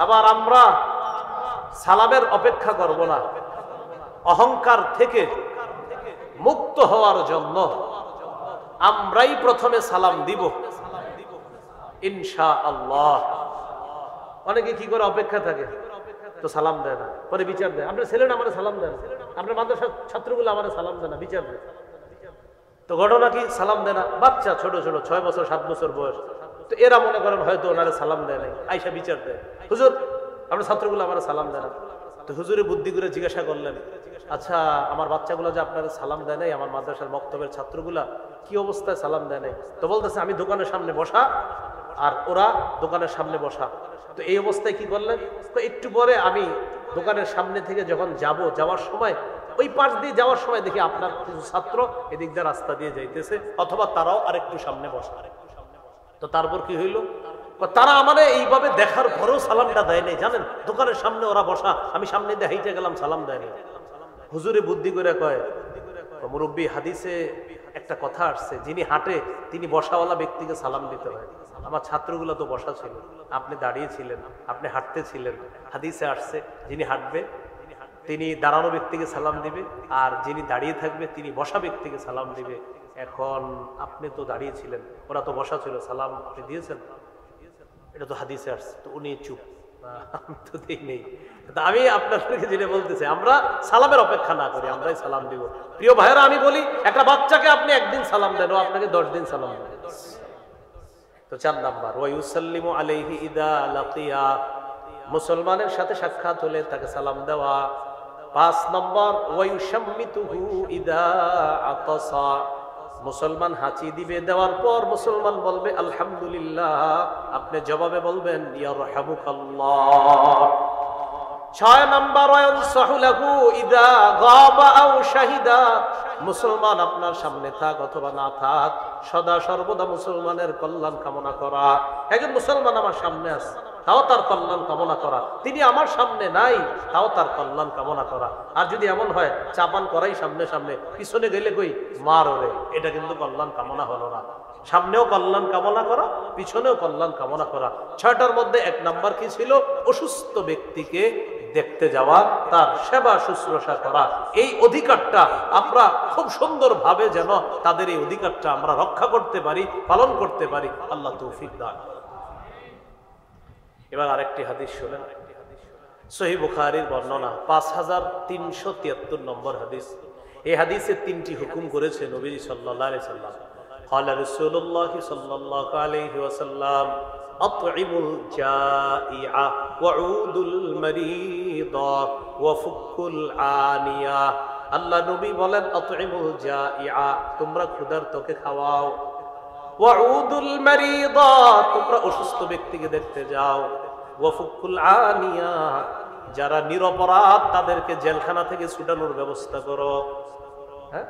আবার আমরা সালামের অপেক্ষা করব না, অহংকার থেকে মুক্ত হওয়ার জন্য আমরাই প্রথমে সালাম দিব ইনশাআল্লাহ। অনেকে কি করে অপেক্ষা থাকে, তো সালাম দেয় না, পরে বিচার দেয়। আপনার ছেলেরা আমার সালাম দেয় না, আপনার মাদ্রাসার ছাত্রগুলো আমার সালাম দেয় না, বিচার দেয়। তো ঘটনা কি? সালাম দেয় না। বাচ্চা ছোট ছোট 6 বছর 7 বছর বয়স, তো এরা মনে করেন হয়তো ওনারা সালাম দেয় নাই, আইসা বিচার দেয়, হুজুর আপনার ছাত্রগুলো আমার সালাম দেয় না। তো হুজুরে বুদ্ধি করে জিজ্ঞাসা করলেন, আচ্ছা আমার বাচ্চাগুলো যে আপনার সালাম দেয় নাই, আমার মাদ্রাসার মক্তবের ছাত্রগুলা কি অবস্থায় সালাম দেয় নাই? তো বলতেছে আমি দোকানের সামনে বসা আর ওরা দোকানের সামনে বসা। তো এই অবস্থায় কি করলেন? তো একটু পরে আমি দোকানের সামনে থেকে যখন যাওয়ার সময়, ওই পাশ দিয়ে যাওয়ার সময় দেখি আপনার কিছু ছাত্র এদিক দিয়ে রাস্তা দিয়ে যাইতেছে, অথবা তারাও আরেকটু সামনে বসা। তো তারপর কি হইল? তারা আমারে এইভাবে দেখার পরেও সালামটা দেয় নাই। জানেন, দোকানের সামনে ওরা বসা, আমি সামনে দিয়ে হাইটে গেলাম, সালাম দেয় নাই। হুজুরে বুদ্ধি করে কয়, মুরব্বী হাদিসে একটা কথা আসছে, যিনি হাঁটে তিনি বসাওয়ালা ব্যক্তিকে সালাম দিতে হয়। আমার ছাত্রগুলো তো বসা ছিল, আপনি দাঁড়িয়ে ছিলেন, আপনি হাঁটতে ছিলেন। হাদিসে আসছে যিনি হাঁটবে তিনি দাঁড়ানো ব্যক্তিকে সালাম দিবে, আর যিনি দাঁড়িয়ে থাকবে তিনি বসা ব্যক্তিকে সালাম দিবে। এখন আপনি তো দাঁড়িয়ে ছিলেন, ওরা তো বসা ছিল, সালাম আপনি দিয়েছেন, এটা তো হাদিসে আসছে। তো উনি চুপ, আমি তো দিই নেই। আমি আপনাদেরকে যেটা বলতেছি, আমরা সালামের অপেক্ষা না করি, আমরাই সালাম দিব। প্রিয় ভাইয়েরা, আমি বলি একটা বাচ্চাকে আপনি একদিন সালাম দেন, ও আপনাকে 10 দিন সালাম দেন। তো 4 নাম্বার, ওয়া ইউসাল্লিমু আলাইহি ইদা লাকিয়া, মুসলমানের সাথে সাক্ষাৎ হলে তাকে সালাম দেওয়া। 5 নম্বর, ওয়া ইউশাম্মিতুহু ইদা আতাসা, মুসলমান হাঁচি দিবে, দেওয়ার পর মুসলমান বলবে আলহামদুলিল্লাহ, আপনি জবাবে বলবেন ইয়ারহামুকাল্লাহ। 6 নম্বর, ওয়া ইয়ানসাহু লাহু ইদা গাবা আও শাহিদা, মুসলমান আপনার সামনে থাক অথবা না থাক, সদা সর্বদা মুসলমানের কল্যাণ কামনা করা। একজন মুসলমান আমার সামনে আছে, তাও তার কল্যাণ কামনা করা। তিনি আমার সামনে নাই, তাও তার কল্যাণ কামনা করা। আর যদি এমন হয় চাপান করাই সামনে সামনে, পিছনে গেলে কই মার ওরে, এটা কিন্তু কল্যাণ কামনা হলো না। সামনেও কল্যাণ কামনা করা, পিছনেও কল্যাণ কামনা করা। 6টার মধ্যে 1 নাম্বার কি ছিল? অসুস্থ ব্যক্তিকে দেখতে যাওয়া, তার সেবা শুশ্রূষা করা। এই অধিকারটা আমরা খুব সুন্দরভাবে যেন তাদের এই অধিকারটা আমরা রক্ষা করতে পারি, পালন করতে পারি। আল্লাহ তৌফিক দান। এবার আরেকটি হাদিস শুনেন, সহিহ বুখারীর বর্ণনা, 5373 নম্বর হাদিস। এই হাদিসে 3টি হুকুম করেছে নবীজি সাল্লাল্লাহু আলাইহি সাল্লাম। قال رسول الله صلى الله عليه وسلم أطعموا الجائع وعودوا المريض وفكوا العانية। আল্লাহ নবী বলেন আতইমুল জাইআ, তোমরা ক্ষুধার্তকে খাওয়াও। ওয়াউদুল মারিদা, তোমরা অসুস্থ ব্যক্তিকে দেখতে যাও। ওয়াফুকুল আনিয়া, যারা নিরপরাধ তাদেরকে জেলখানা থেকে ছুটানোর ব্যবস্থা করো। হ্যাঁ,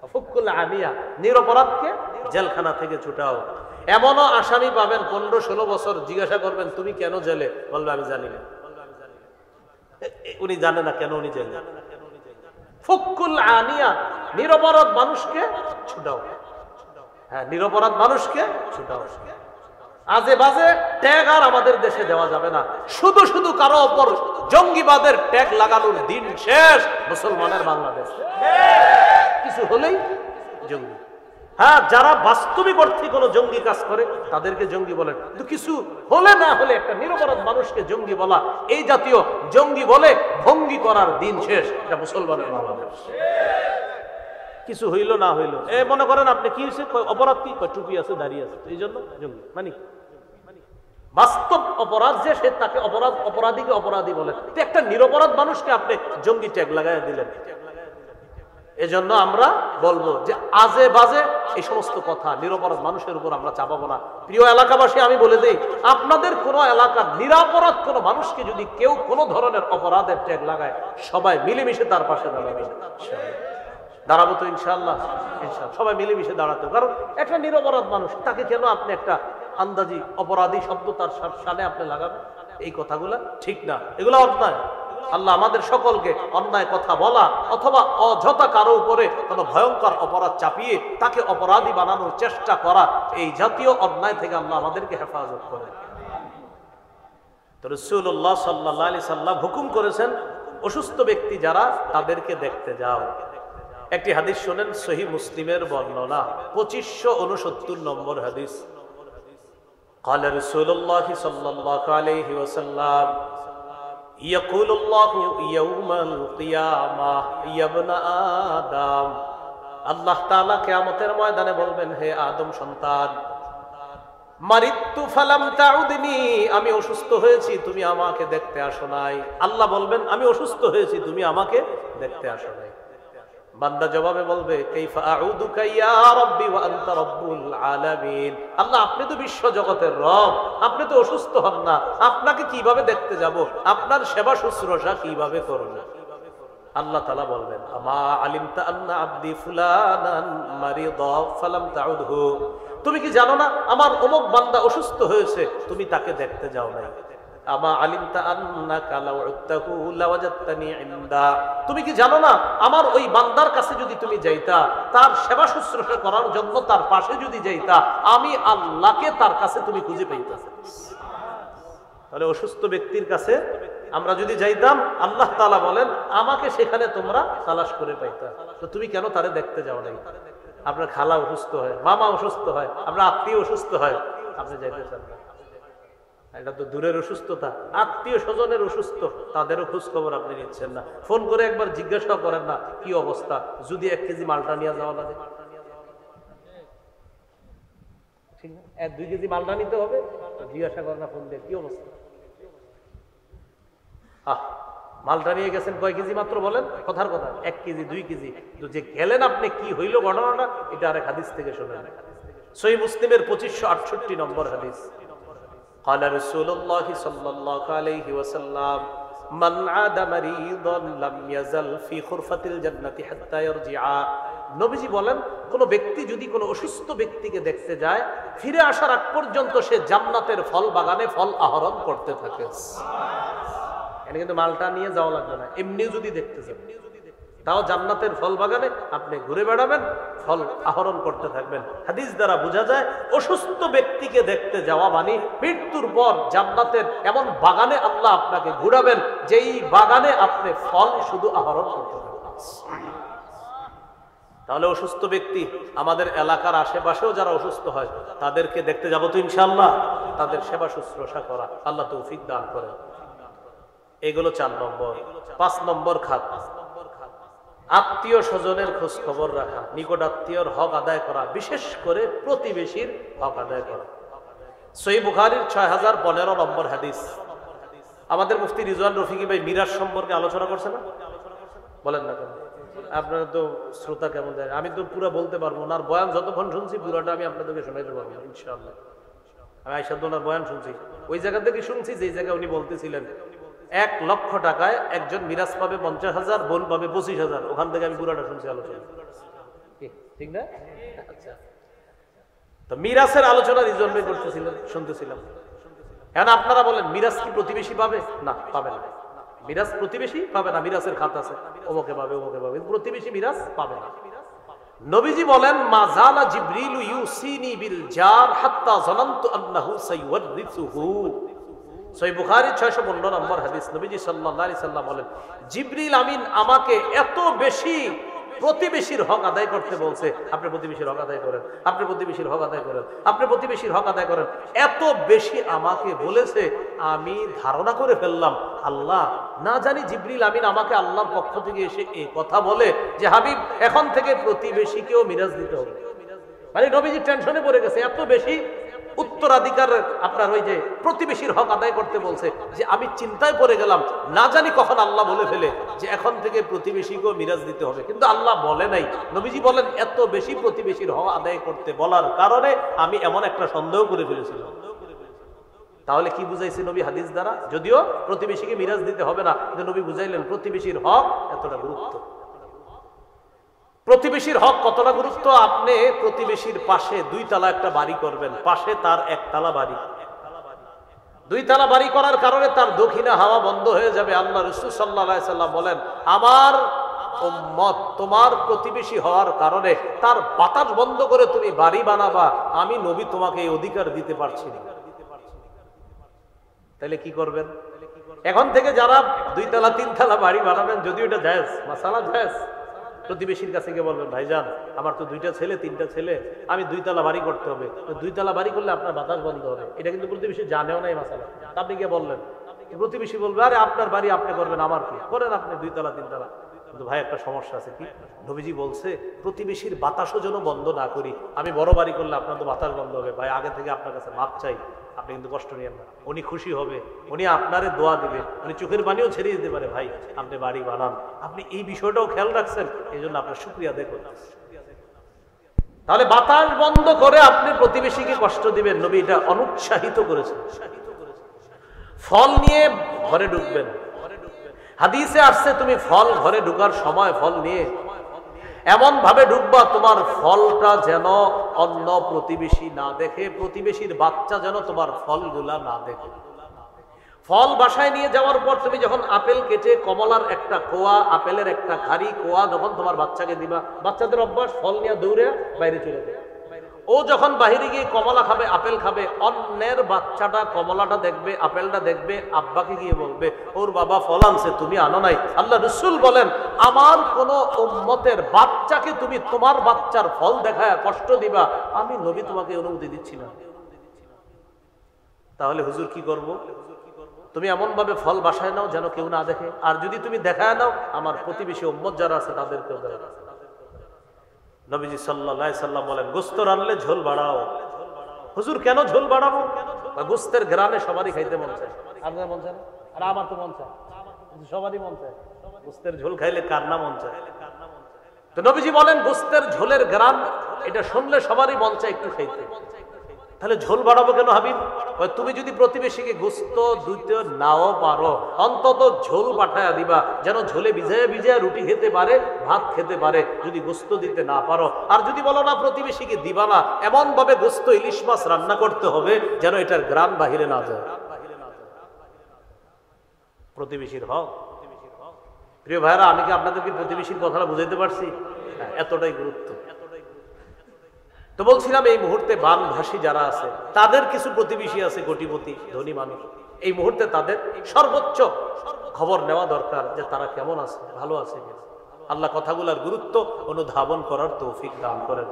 ওয়াফুকুল আনিয়া, নিরপরাধকে জেলখানা থেকে ছুটাও। এমনও আসামি পাবেন 15-16 বছর, জিজ্ঞাসা করবেন তুমি কেন জেলে, বলবে আমি জানি না। উনি জানে না কেন উনি জেলে। ফুকুল আনিয়া, নিরপরাধ মানুষকে ছুটাও। হ্যাঁ, নিরপরাধ মানুষকে ছুটাও। আজে বাজে ট্যাগ আর আমাদের দেশে দেওয়া যাবে না। শুধু শুধু কারো ওপর জঙ্গিবাদের ট্যাগ লাগানোর দিন শেষ মুসলমানের বাংলাদেশে। কিছু হলেই জঙ্গি। হ্যাঁ, যারা বাস্তবিক অর্থে কোনো জঙ্গি কাজ করে তাদেরকে জঙ্গি বলেন, কিন্তু কিছু হলে না হলে একটা নিরপরাধ মানুষকে জঙ্গি বলা, এই জাতীয় জঙ্গি বলে ভঙ্গি করার দিন শেষ। এটা মুসলমানের বাংলাদেশ। কিছু হইল না হইল, মনে করেন আপনি কি হয়েছে, অপরাধ কি, টুপি আছে দাঁড়িয়ে আছে, এই জন্য জঙ্গি। মানে বাস্তব অপরাধ যে, সে তাকে অপরাধীকে অপরাধী বলেন। একটা নিরপরাধ মানুষকে আপনি জঙ্গি ট্যাগ লাগাই দিলেন। এজন্য আমরা বলবো যে আজে বাজে এই সমস্ত কথা নিরপরাধ মানুষের উপর আমরা চাপাবো না। প্রিয় এলাকাবাসী, আমি বলে দেই, আপনাদের কোনো এলাকার নিরাপরাধ কোনো মানুষকে যদি কেউ কোনো ধরনের অপরাধের ট্যাগ লাগায়, সবাই মিলেমিশে তার পাশে দাঁড়াবো তো ইনশাআল্লাহ। সবাই মিলেমিশে দাঁড়াতে, কারণ একটা নিরপরাধ মানুষ, তাকে কেন আপনি একটা আন্দাজি অপরাধী শব্দ তার সামনে আপনি লাগাবেন? এই কথাগুলা ঠিক না, এগুলো অন্যায়। আল্লাহ আমাদের সকলকে অন্যায় কথা বলা অথবা অযথা কারো উপরে কোনো ভয়ঙ্কর অপরাধ চাপিয়ে তাকে অপরাধী বানানোর চেষ্টা করা, এই জাতীয় অন্যায় থেকে আল্লাহ আমাদেরকে হেফাজত করেন। তো রাসূলুল্লাহ সাল্লাল্লাহু আলাইহি সাল্লাম হুকুম করেছেন অসুস্থ ব্যক্তি যারা, তাদেরকে দেখতে যাও। একটি হাদিস শুনেন, সহিহ মুসলিমের বর্ণনা, 2569 নম্বর হাদিস। قال رسول الله صلى الله عليه وسلم يقول الله يوم القيامة يا ابن آدم, আল্লাহ তাআলা কিয়ামতের ময়দানে বলবেন, হে আদম সন্তান, মারিতু ফালাম তাউদনি, আমি অসুস্থ হয়েছি তুমি আমাকে দেখতে আসো নাই। আল্লাহ বলবেন, আমি অসুস্থ হয়েছি তুমি আমাকে দেখতে আসো নাই। বান্দা জবাবে বলবে, কাইফা আউদুকা ইয়া রাব্বি ওয়া আনতা রাব্বুল আলামিন, আল্লাহ আপনি তো বিশ্ব জগতের রব, আপনি তো অসুস্থ হন না, আপনাকে কিভাবে দেখতে যাব, আপনার সেবা শুশ্রূষা কিভাবে করব? আল্লাহ তাআলা বলবেন, আমা আলিমতা আন্না আবদি ফুলানান মারিদা ফালাম তাউদহু, তুমি কি জানো না আমার অমুক বান্দা অসুস্থ হয়েছে, তুমি তাকে দেখতে যাও নাই। আমা আলিমতা আন্নাকা লাউ উত্তাহু লাওয়াজাদতানি ইনদা, তুমি কি জানো না আমার ওই বান্দার কাছে যদি তুমি যাইতা, তার সেবা শুশ্রূষা করার জন্য তার পাশে যদি যাইতা, আমি আল্লাহকে তার কাছে তুমি খুঁজে পাইতা। তাহলে অসুস্থ ব্যক্তির কাছে আমরা যদি যাইতাম, আল্লাহ তাআলা বলেন আমাকে সেখানে তোমরা তালাশ করে পাইতা। তো তুমি কেন তারে দেখতে যাও নাই? আপনার খালা অসুস্থ হয়, মামা অসুস্থ হয়, আপনার আত্মীয় অসুস্থ হয়, আপনি যাইতে চান না। এটা তো দূরের অসুস্থতা, আত্মীয় স্বজনের অসুস্থ, তাদেরও খোঁজ খবর আপনি নিচ্ছেন না। ফোন করে একবার জিজ্ঞাসা করেন না কি অবস্থা, যদি 1 কেজি মালটা নিয়ে যাওয়া লাগে, ঠিক না? 1-2 কেজি মালটা নিতে হবে, জিজ্ঞাসা করেন না ফোন দিয়ে কি অবস্থা। মালটা নিয়ে গেছেন কয় কেজি মাত্র বলেন, কথার কথা 1 কেজি 2 কেজি, যে গেলেন আপনি কি হইল ঘটনাটা, এটা আরেক হাদিস থেকে শুনেন। সহিহ মুসলিমের 2568 নম্বর হাদিস। قال رسول الله صلى الله عليه وسلم من عاد مريضا لم يزل في خرفة الجنة حتى يرجع। নবীজি বলেন কোন ব্যক্তি যদি কোনো অসুস্থ ব্যক্তিকে দেখতে যায়, ফিরে আসার আগ পর্যন্ত সে জান্নাতের ফল বাগানে ফল আহরণ করতে থাকে। এখানে কিন্তু মালটা নিয়ে যাওয়া লাগবে না, এমনিও যদি দেখতে চান তাও জান্নাতের ফল বাগানে আপনি ঘুরে বেড়াবেন, ফল আহরণ করতে থাকবেন। হাদিস দ্বারা বোঝা যায় অসুস্থ ব্যক্তিকে দেখতে যাওয়া মানে মৃত্যুর পর জান্নাতের এমন বাগানে আল্লাহ আপনাকে ঘুরাবেন, যেই বাগানে আপনি ফল শুধু আহরণ করতে থাকবেন। তাহলে অসুস্থ ব্যক্তি, আমাদের এলাকার আশেপাশেও যারা অসুস্থ হয় তাদেরকে দেখতে যাবো তো ইনশাআল্লাহ, তাদের সেবা শুশ্রূষা করা, আল্লাহ তৌফিক দান করেন। এগুলো 4 নম্বর। 5 নম্বর খাত, আত্মীয় স্বজনের খোঁজ খবর রাখা, নিকট আত্মীয়র হক আদায় করা, বিশেষ করে প্রতিবেশীর হক আদায় করা। সহিহ বুখারীর 6015 নম্বর হাদিস। আমাদের মুফতি রিজওয়ান রফিকি ভাই মিরাজ সম্পর্কে আলোচনা করছে না, বলেন না কেন? আপনারা তো শ্রোতা কেমন যায়, আমি তো পুরো বলতে পারবো না, আর বয়ান যতক্ষণ শুনছি পুরোটা আমি আপনাদেরকে শোনাইতে পারবো ইনশাআল্লাহ। আমি আয়শাদুল্লাহর বয়ান শুনছি, ওই জায়গা থেকে শুনছি যে জায়গায় উনি বলতেছিলেন 1 লক্ষ টাকায় একজন মিরাজ পাবে 50,000, বোন পাবে 25,000। ওখান থেকে আমি পুরাটা শুনছি আলোচনা, ঠিক না? আচ্ছা, তো মিরাজের আলোচনা রিজওয়ান ভাই করতেছিলেন, শুনতেছিলাম। এখন আপনারা বলেন মিরাজ কি প্রতিবেশী পাবে? না, পাবে না। মিরাজ প্রতিবেশী পাবে না, মিরাজের খাত আছে, ওমকে পাবে ওমকে পাবে, প্রতিবেশী মিরাজ পাবে না। নবীজি বলেন মাযালা জিবরিলু ইউসিনি বিল জার হাত্তা যানানতু আন্নাহু সাইওয়ারিসুহু। সহিহ বুখারী 615 নম্বর হাদিস। নবীজি সাল্লাল্লাহু আলাইহি সাল্লাম বলেন জিবরিল আমিন আমাকে এত বেশি প্রতিবেশীর হক আদায় করতে বলছে, আপনি প্রতিবেশীর হক আদায় করেন, আপনি প্রতিবেশীর হক আদায় করেন, আপনি প্রতিবেশীর হক আদায় করেন, এত বেশি আমাকে বলেছে, আমি ধারণা করে ফেললাম আল্লাহ না জানি জিবরিল আমিন আমাকে আল্লাহর পক্ষ থেকে এসে এই কথা বলে যে হাবিব এখন থেকে প্রতিবেশীকেও মিরাজ দিতে হবে। মানে নবীজি টেনশনে পড়ে গেছে, এত বেশি উত্তরাধিকার আপনার ওই যে প্রতিবেশীর হক আদায় করতে বলছে যে আমি চিন্তায় পড়ে গেলাম, না জানি কখন আল্লাহ বলে ফেলে যে এখন থেকে প্রতিবেশীকেও মিরাজ দিতে হবে, কিন্তু আল্লাহ বলে নাই। নবীজি বলেন এত বেশি প্রতিবেশীর হক আদায় করতে বলার কারণে আমি এমন একটা সন্দেহ করে ফেলেছিলাম। তাহলে কি বুঝাইছে নবী হাদিস দ্বারা? যদিও প্রতিবেশীকে মিরাজ দিতে হবে না, কিন্তু নবী বুঝাইলেন প্রতিবেশীর হক এতটা গুরুত্ব। প্রতিবেশীর হক কতটা গুরুত্ব? আপনি প্রতিবেশীর পাশে 2 তলা একটা বাড়ি করবেন, পাশে তার 1 তলা বাড়ি, 2 তলা বাড়ি করার কারণে তার দক্ষিণা হাওয়া বন্ধ হয়ে যাবে। আল্লাহ রাসূল সাল্লাল্লাহু আলাইহি সাল্লাম বলেন আমার উম্মত তোমার প্রতিবেশী হওয়ার কারণে তার বাতাস বন্ধ করে তুমি বাড়ি বানাবা, আমি নবী তোমাকে এই অধিকার দিতে পারছি না। তাহলে কি করবেন? এখন থেকে যারা 2 তলা 3 তলা বাড়ি বানাবেন, যদিও এটা জায়েজ, মাসালা জায়েজ, প্রতিবেশীর কাছে গিয়ে বলবেন ভাইজান আমার তো 2টা ছেলে 3টা ছেলে, আমি 2 তলা বাড়ি করতে হবে, 2 তলা বাড়ি করলে আপনার বাতাস বন্ধ হবে। এটা কিন্তু প্রতিবেশী জানেও না এই মাসালা, আপনি গিয়ে বললেন, প্রতিবেশী বলবে আরে আপনার বাড়ি আপনি করবেন, আমার কি করেন আপনি 2 তলা 3 তলা। কিন্তু ভাই একটা সমস্যা আছে, কি? নবীজি বলছে প্রতিবেশীর বাতাসও যেন বন্ধ না করি, আমি বড় বাড়ি করলে আপনার তো বাতাস বন্ধ হবে। ভাই আগে থেকে আপনার কাছে মাপ চাই, আপনি কিন্তু কষ্ট নিয়েন না, উনি খুশি হবে, উনি আপনারে দোয়া দিবে, উনি চোখের পানিও ছেড়ে দিতে পারে। ভাই আপনি বাড়ি বানান, আপনি এই বিষয়টাও খেয়াল রাখছেন, এই জন্য আপনার শুকরিয়া দেখুন। তাহলে বাতাস বন্ধ করে আপনি প্রতিবেশীকে কষ্ট দিবেন, নবী এটা অনুৎসাহিত করেছেন। ফল নিয়ে ঘরে ঢুকবেন, হাদিসে আসছে তুমি ফল ঘরে ঢুকার সময় ফল নিয়ে এমন ভাবে ঢুকবা তোমার ফলটা যেন অন্য প্রতিবেশী না দেখে, প্রতিবেশীর বাচ্চা যেন তোমার ফলগুলা না দেখে। ফল বাসায় নিয়ে যাওয়ার পর তুমি যখন আপেল কেটে কমলার একটা কোয়া, আপেলের একটা খারি কোয়া যখন তোমার বাচ্চাকে দিবা, বাচ্চাদের অভ্যাস ফল নিয়ে দৌড়ে বাইরে চলে যায়। ও যখন বাহিরে গিয়ে কমলা খাবে, আপেল খাবে, অন্যের বাচ্চাটা কমলাটা দেখবে, আপেলটা দেখবে, আব্বাকে গিয়ে বলবে ওর বাবা ফল আনছে, তুমি আনো নাই। আল্লাহ রাসূল বলেন, আমার কোন উম্মতের বাচ্চাকে তুমি তোমার বাচ্চার ফল দেখায় কষ্ট দিবা, আমি নবী তোমাকে অনুমতি দিচ্ছি না। তাহলে হুজুর কি করব? তুমি এমন ভাবে ফল বাসায় নাও যেন কেউ না দেখে, আর যদি তুমি দেখায় নাও আমার প্রতিবেশী উম্মত যারা আছে তাদেরকেও দেয়। নবীজি সাল্লাল্লাহু আলাইহি সাল্লাম বলেন, গোশত রান্নলে ঝোল বাড়াও। হুজুর কেন ঝোল বাড়াবো? গোশতের গ্রানে সবারই খাইতে মন চায়, আপনার মন চায় না? আর আমার তো মন চায়, সবারই মন চায়। গোশতের ঝোল খাইলে কার না মন চায়? তো নবীজি বলেন, গোশতের ঝোলের গ্রান এটা শুনলে সবারই মন চায় একটু খাইতে। তাহলে ঝোল বাড়াবো কেন হাবিব? তুমি যদি প্রতিবেশীকে গোশত দিতে নাও পারো, অন্তত ঝোল পাঠায়া দিবা, যেন ঝোলে ভিজায় ভিজায় রুটি খেতে পারে, ভাত খেতে পারে, যদি গোশত দিতে না পারো। আর যদি বলো না প্রতিবেশীকে দিবা না, এমন ভাবে গোশত ইলিশ মাছ রান্না করতে হবে যেন এটার গ্রাম বাহিরে না যায়। প্রতিবেশীর হক। প্রিয় ভাইরা, আমি কি আপনাদেরকে প্রতিবেশীর কথাটা বুঝাইতে পারছি? এতটাই গুরুত্ব। তো বলছিলাম, এই মুহূর্তে বানভাসী যারা আছে তাদের কিছু প্রতিবেশী আছে কোটিপতি ধনী মানুষ, এই মুহূর্তে তাদের সর্বোচ্চ খবর নেওয়া দরকার যে তারা কেমন আছে, ভালো আছে কিনা। আল্লাহ কথাগুলোর গুরুত্ব অনুধাবন করার তৌফিক দান করেন।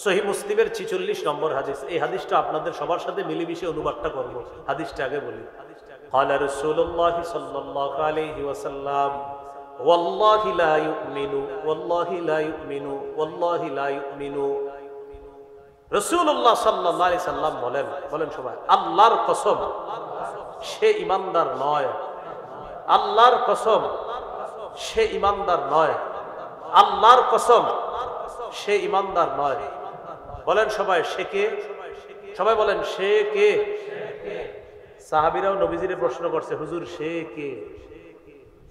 সহিহ মুসলিমের 46 নম্বর হাদিস, এই হাদিসটা আপনাদের সবার সাথে মিলেমিশে অনুবাদটা করব। হাদিসটা আগে বলি। قال رسول الله صلى الله عليه وسلم والله لا يؤمن والله لا يؤمن والله لا يؤمن। রাসূলুল্লাহ সাল্লাল্লাহু আলাইহি সাল্লাম বলেন সবাই, আল্লাহর কসম সে ঈমানদার নয়। আল্লাহর কসম সে ঈমানদার নয়। আল্লাহর কসম সে ঈমানদার নয়। বলেন সবাই, সে কে? সবাই বলেন, সে কে? সাহাবীরাও নবীজিরে প্রশ্ন করছে, হুজুর সে কে?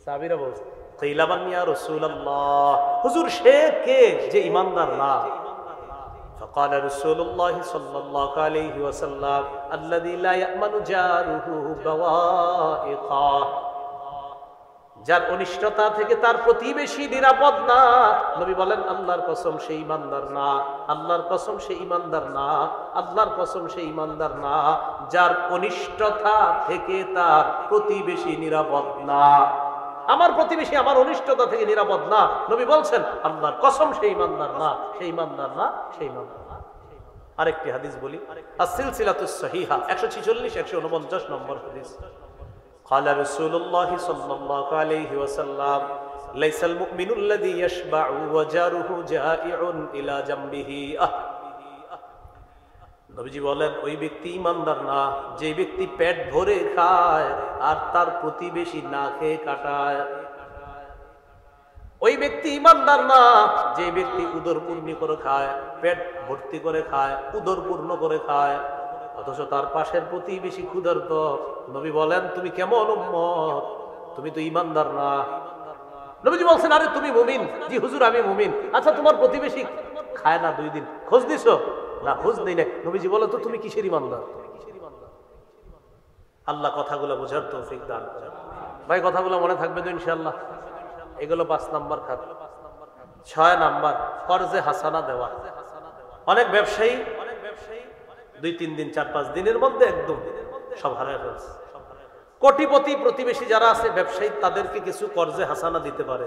সাহাবীরা বলছে, কিলা মান ইয়া রাসূলুল্লাহ, হুজুর সে কে যে ঈমানদার না? فقال رسول الله صلى الله عليه وسلم الذي لا يأمن جاره بوائقا। যার অনিষ্টতা থেকে তার প্রতিবেশী নিরাপদ না। নবী বলেন, আল্লাহর কসম সে ঈমানদার না। আল্লাহর কসম সে ঈমানদার না। আল্লাহর কসম সে ঈমানদার না যার অনিষ্টতা থেকে তার প্রতিবেশী নিরাপদ না। আমার প্রতিবেশী আমার অনিষ্টতা থেকে নিরাপদ না, নবী বলছেন আল্লাহর কসম সেই ঈমানদার না, সেই ঈমানদার না, সেই ঈমানদার না। আরেকটি হাদিস বলি, আস-সিলসিলাতুস সহিহা 146 149 নম্বর হাদিস। قال رسول الله صلى الله عليه وسلم ليس المؤمن الذي يشبع وجاره جائع الى جنبه। নবীজি বলেন, ওই ব্যক্তি ঈমানদার না যে ব্যক্তি পেট ভরে খায় আর তার প্রতিবেশী না খেয়ে কাটায়। ওই ব্যক্তি ঈমানদার না যে ব্যক্তি উদরপূর্ণ করে খায়, পেট ভর্তি করে খায়, উদরপূর্ণ করে খায়, অথচ তার পাশের প্রতিবেশী ক্ষুধার্ত। নবী বলেন, তুমি কেমন উম্মত? তুমি তো ঈমানদার না। নবীজি বলছেন, আরে তুমি মুমিন? জি হুজুর আমি মুমিন। আচ্ছা তোমার প্রতিবেশী খায় না 2 দিন, খোঁজ দিছো? না, খোঁজ নেই না। নবীজি বলে, তো তুমি কিসের ঈমানদার? আল্লাহ কথাগুলো বোঝার তৌফিক দান করেন। ভাই কথাগুলো মনে থাকবে তো ইনশাআল্লাহ? এগুলো 5 নাম্বার খাত। 6 নাম্বার, কর্জে হাসানা দেওয়া। অনেক ব্যবসায়ী 2-3 দিন 4-5 দিনের মধ্যে একদম সব হারায় ফেলছে। কোটিপতি প্রতিবেশী যারা আছে ব্যবসায়ী, তাদেরকে কিছু কর্জে হাসানা দিতে পারে,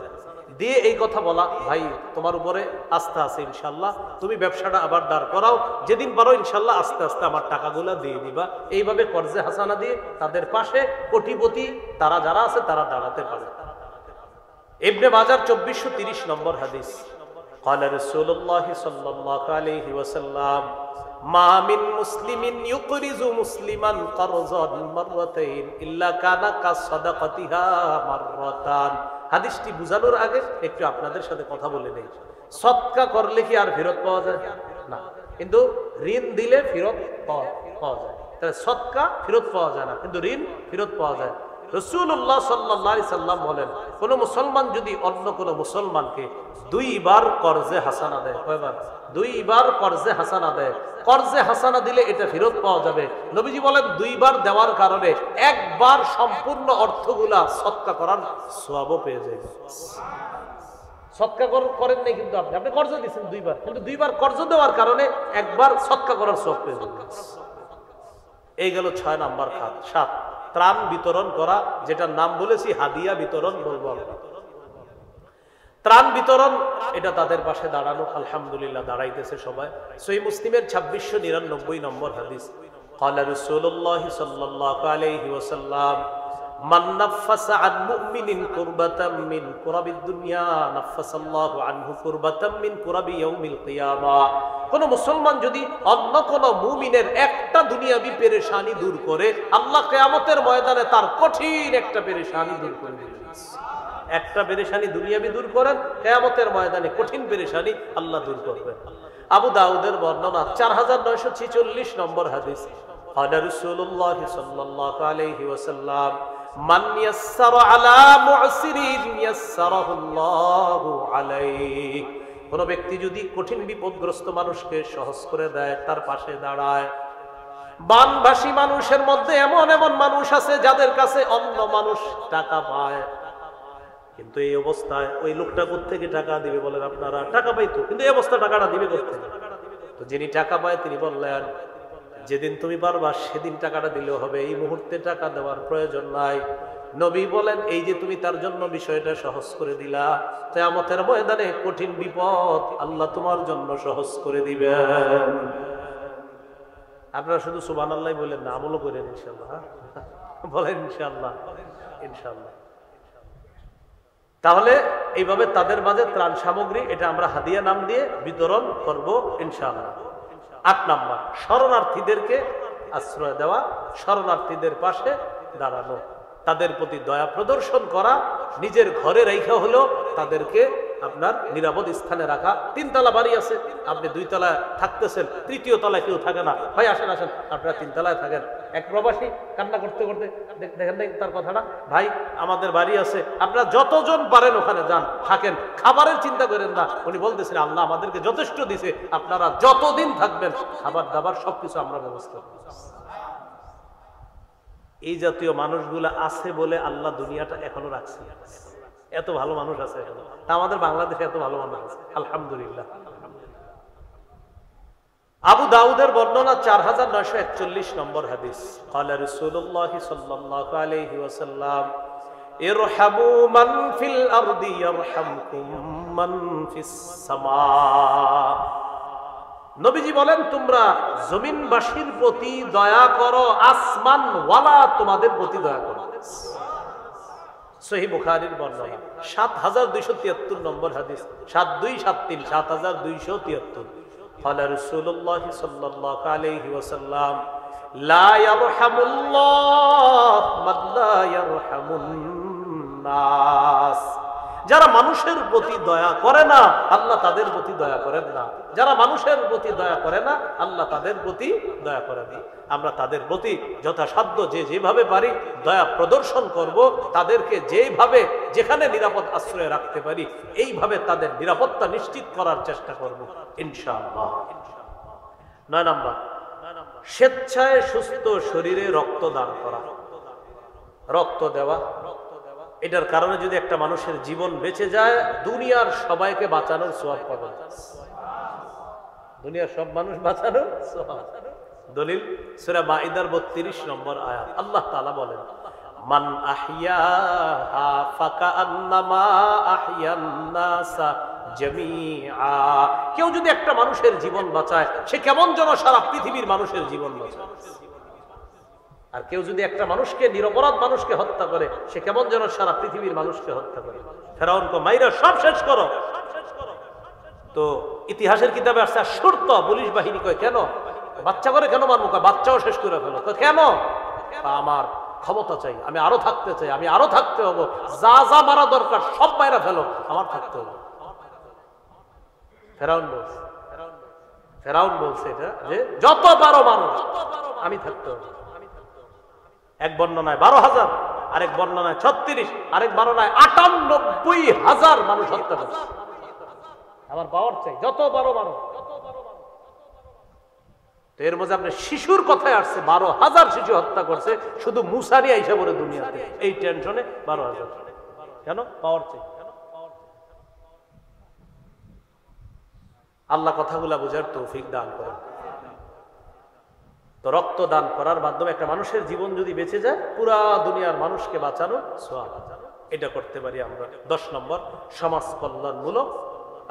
দিয়ে এই কথা বলা, ভাই তোমার উপরে আস্থা আছে ইনশাল্লাহ, তুমি ব্যবসাটা আবার দাঁড় করাও, যেদিন পারো ইনশাল্লাহ আস্তে আস্তে আমার টাকাগুলা দিয়ে দিবা। এইভাবে কর্জে হাসানা দিয়ে তাদের পাশে কোটিপতি তারা যারা আছে তারা দাঁড়াতে পারে। ইবনে মাজার 2430 নম্বর হাদিস। قال رسول الله صلى الله عليه وسلم ما من مسلم يقرض مسلما قرضا مرتين الا كان كصدقتها مرتان। হাদিসটি বুঝানোর আগে একটু আপনাদের সাথে কথা বলে নেই। সদকা করলে কি আর ফেরত পাওয়া যায় না? কিন্তু ঋণ দিলে ফেরত পাওয়া যায়। তাহলে সদকা ফেরত পাওয়া যায় না, কিন্তু ঋণ ফেরত পাওয়া যায়। রাসূলুল্লাহ সাল্লাল্লাহু আলাইহি সাল্লাম বলেন, কোন মুসলমান যদি অন্য কোন মুসলমানকে 2 বার কর্জে হাসানা দেয়, কয়বার? 2 বার কর্জে হাসানা দেয়। কর্জে হাসানা দিলে এটা ফেরত পাওয়া যাবে। নবীজি বলেন 2 বার দেওয়ার কারণে একবার সম্পূর্ণ অর্থগুলা সদকা করার সওয়াবও পেয়ে যাবে। সদকা করেন নাই কিন্তু আপনি কর্জ দিয়েছেন 2 বার, কিন্তু 2 বার কর্জ দেওয়ার কারণে একবার সদকা করার সওয়াব পেয়ে যাবেন। এই গেল 6 নাম্বার খাত। 7, ত্রাণ বিতরণ করা, যেটার নাম বলেছি হাদিয়া বিতরণ বলবো। ত্রাণ বিতরণ, এটা তাদের পাশে দাঁড়ানো। আলহামদুলিল্লাহ দাঁড়াইতেছে সবাই। সহিহ মুসলিমের 2699 নম্বর হাদিস, ক্বালা রাসূলুল্লাহ সাল্লাল্লাহু আলাইহি ওয়াসাল্লাম, মান নাফাসা আন মুমিনিন কুরবাতাম মিন কুরাবিদ দুনিয়া নাফাসাল্লাহু আনহু কুরবাতাম মিন কুরাবি ইয়াউমিল কিয়ামাহ। কোন মুসলমান যদি অন্য কোন মুমিনের একটা দুনিয়াবি পেরেশানি দূর করে, আল্লাহ কিয়ামতের ময়দানে তার কঠিন একটা পেরেশানি দূর করে দিবেন। একটা পেরেশানি দুনিয়াবি দূর করেন, কিয়ামতের ময়দানে কঠিন পেরেশানি আল্লাহ দূর করবেন। আবু দাউদের বর্ণনা 4946 নম্বর হাদিস, ক্বালা রাসূলুল্লাহ সাল্লাল্লাহু আলাইহি ওয়াসাল্লাম, মান ইয়াসসারা আলা মু'সিরিন ইয়াসসারাহুল্লাহু আলাইহি। কোন ব্যক্তি যদি কঠিন বিপদগ্রস্ত মানুষকে সহজ করে দেয়, তার পাশে দাঁড়ায়। বানভাসী মানুষের মধ্যে এমন এমন মানুষ আছে যাদের কাছে অন্য মানুষ টাকা পায়, কিন্তু এই অবস্থায় ওই লোকটা কোত্থেকে টাকা দিবে বলেন আপনারা? টাকা পাইতো, কিন্তু এই অবস্থা টাকাটা দিবে কোত্থেকে? তো যিনি টাকা পায় তিনি বললেন, যেদিন তুমি পারবা সেদিন টাকাটা দিলেও হবে, এই মুহূর্তে টাকা দেওয়ার প্রয়োজন নাই। নবী বলেন, এই যে তুমি তার জন্য বিষয়টা সহজ করে দিলা, কিয়ামতের ময়দানে কঠিন বিপদ আল্লাহ তোমার জন্য সহজ করে দিবেন। আপনারা শুধু সুবহানাল্লাহ বলেন না, আমলও করেন ইনশাআল্লাহ। বলেন ইনশাআল্লাহ, ইনশাআল্লাহ। তাহলে এইভাবে তাদের মাঝে ত্রাণ সামগ্রী, এটা আমরা হাদিয়া নাম দিয়ে বিতরণ করব ইনশাআল্লাহ। 8 নাম্বার, শরণার্থীদেরকে আশ্রয় দেওয়া, শরণার্থীদের পাশে দাঁড়ানো, তাদের প্রতি দয়া প্রদর্শন করা, নিজের ঘরে রাখা হলো তাদেরকে আপনার নিরাপদ স্থানে রাখা। 3 তলা বাড়ি আছে, আপনি 2 তলায় থাকতেছেন, 3য় তলায় কেউ থাকে না, ভাই আসেন আসেন আপনারা 3 তলায় থাকেন। এক প্রবাসী কান্না করতে করতে, দেখেন নাই তার কথাটা, ভাই আমাদের বাড়ি আছে, আপনারা যতজন পারেন ওখানে যান, থাকেন, খাবারের চিন্তা করেন না। উনি বলতেছেন, আল্লাহ আমাদেরকে যথেষ্ট দিছে, আপনারা যতদিন থাকবেন খাবার দাবার সবকিছু আমরা ব্যবস্থা করব। এই জাতীয় মানুষগুলো আছে বলে আল্লাহ দুনিয়াটা এখনো রাখছে। এত ভালো মানুষ আছে এখনো, তা আমাদের বাংলাদেশে এত ভালো মানুষ আছে, আলহামদুলিল্লাহ। আবু দাউদের বর্ণনা 4941 নম্বর হাদিস, ক্বালা রাসূলুল্লাহ সাল্লাল্লাহু আলাইহি ওয়াসাল্লাম, ইরহামু মান ফিল আরদি ইয়ারহামকুম মান ফিস সামা। নবীজি বলেন, তোমরা জমিনবাসীর প্রতি দয়া করো, আসমান ওয়ালা তোমাদের প্রতি দয়া করো। সহিহ বুখারীর বর্ণনা 7273 নম্বর হাদিস, 7273 7273, ক্বালা রাসূলুল্লাহ সাল্লাল্লাহু আলাইহি ওয়াসাল্লাম, লা ইয়ারহামুল্লাহ মান লা ইয়ারহামুন নাস। যারা মানুষের প্রতি দয়া করে না, আল্লাহ তাদের প্রতি দয়া করেন না। যারা মানুষের প্রতি দয়া করে না, আল্লাহ তাদের প্রতি দয়া করেন না। আমরা তাদের প্রতি যথাসাধ্য যে যেভাবে পারি দয়া প্রদর্শন করব, তাদেরকে যেভাবে যেখানে নিরাপদ আশ্রয় রাখতে পারি এইভাবে তাদের নিরাপত্তা নিশ্চিত করার চেষ্টা করব ইনশাআল্লাহ। 9 নাম্বার, স্বেচ্ছায় সুস্থ শরীরে রক্ত দান করা, রক্ত দেওয়া। এটার কারণে যদি একটা মানুষের জীবন বেঁচে যায়, দুনিয়ার সবাইকে বাঁচানোর সওয়াব পাবে। দুনিয়ার সব মানুষ বাঁচানোর সওয়াব। দলিল সূরা মাইদার 32 নম্বর আয়াত, আল্লাহ তাআলা বলেন, মান আহইয়াহা ফাকান্নামা আহইয়ান নাসা জামিআ। কেউ যদি একটা মানুষের জীবন বাঁচায়, সে কেমন যেন সারা পৃথিবীর মানুষের জীবন বাঁচায়। আর কেউ যদি একটা মানুষকে, নিরপরাধ মানুষকে হত্যা করে, সে কেমন যেন সারা পৃথিবীর মানুষকে হত্যা করে। ফেরাউনকে মাইরা সব শেষ করো। তো ইতিহাসের কিতাবে আসছে, শর্ত পুলিশ বাহিনী কয়, কেন বাচ্চা করে কেন মারবো? বাচ্চাও শেষ করে ফেলো। কেন? আমার ক্ষমতা চাই, আমি আরো থাকতে চাই, আমি আরো থাকতে হবো, যা যা মারা দরকার সব মাইরা ফেলো, আমার থাকতে হবে। ফেরাউন বলছে এটা, যে যত পারো মানুষ, আমি থাকতে হবে। এক বর্ণনায় 12,000, আরেক বর্ণনায় 36, আরেক বর্ণনায় 98,000 মানুষ হত্যা করছে। আমার পাওয়ার চাই, যত বড় মানুষ। তো এর মধ্যে আপনার শিশুর কথায় আসছে, 12,000 শিশু হত্যা করছে শুধু মুসারি আইসা বলে দুনিয়াতে। এই টেনশনে 12,000। কেন? পাওয়ার চাই। আল্লাহ কথাগুলা বোঝার তৌফিক দান করেন। তো রক্ত দান করার মাধ্যমে একটা মানুষের জীবন যদি বেঁচে যায়, পুরা দুনিয়ার মানুষকে বাঁচানো সওয়াব। এটা করতে পারি আমরা। 10 নম্বর, সমাজ কল্যাণমূলক।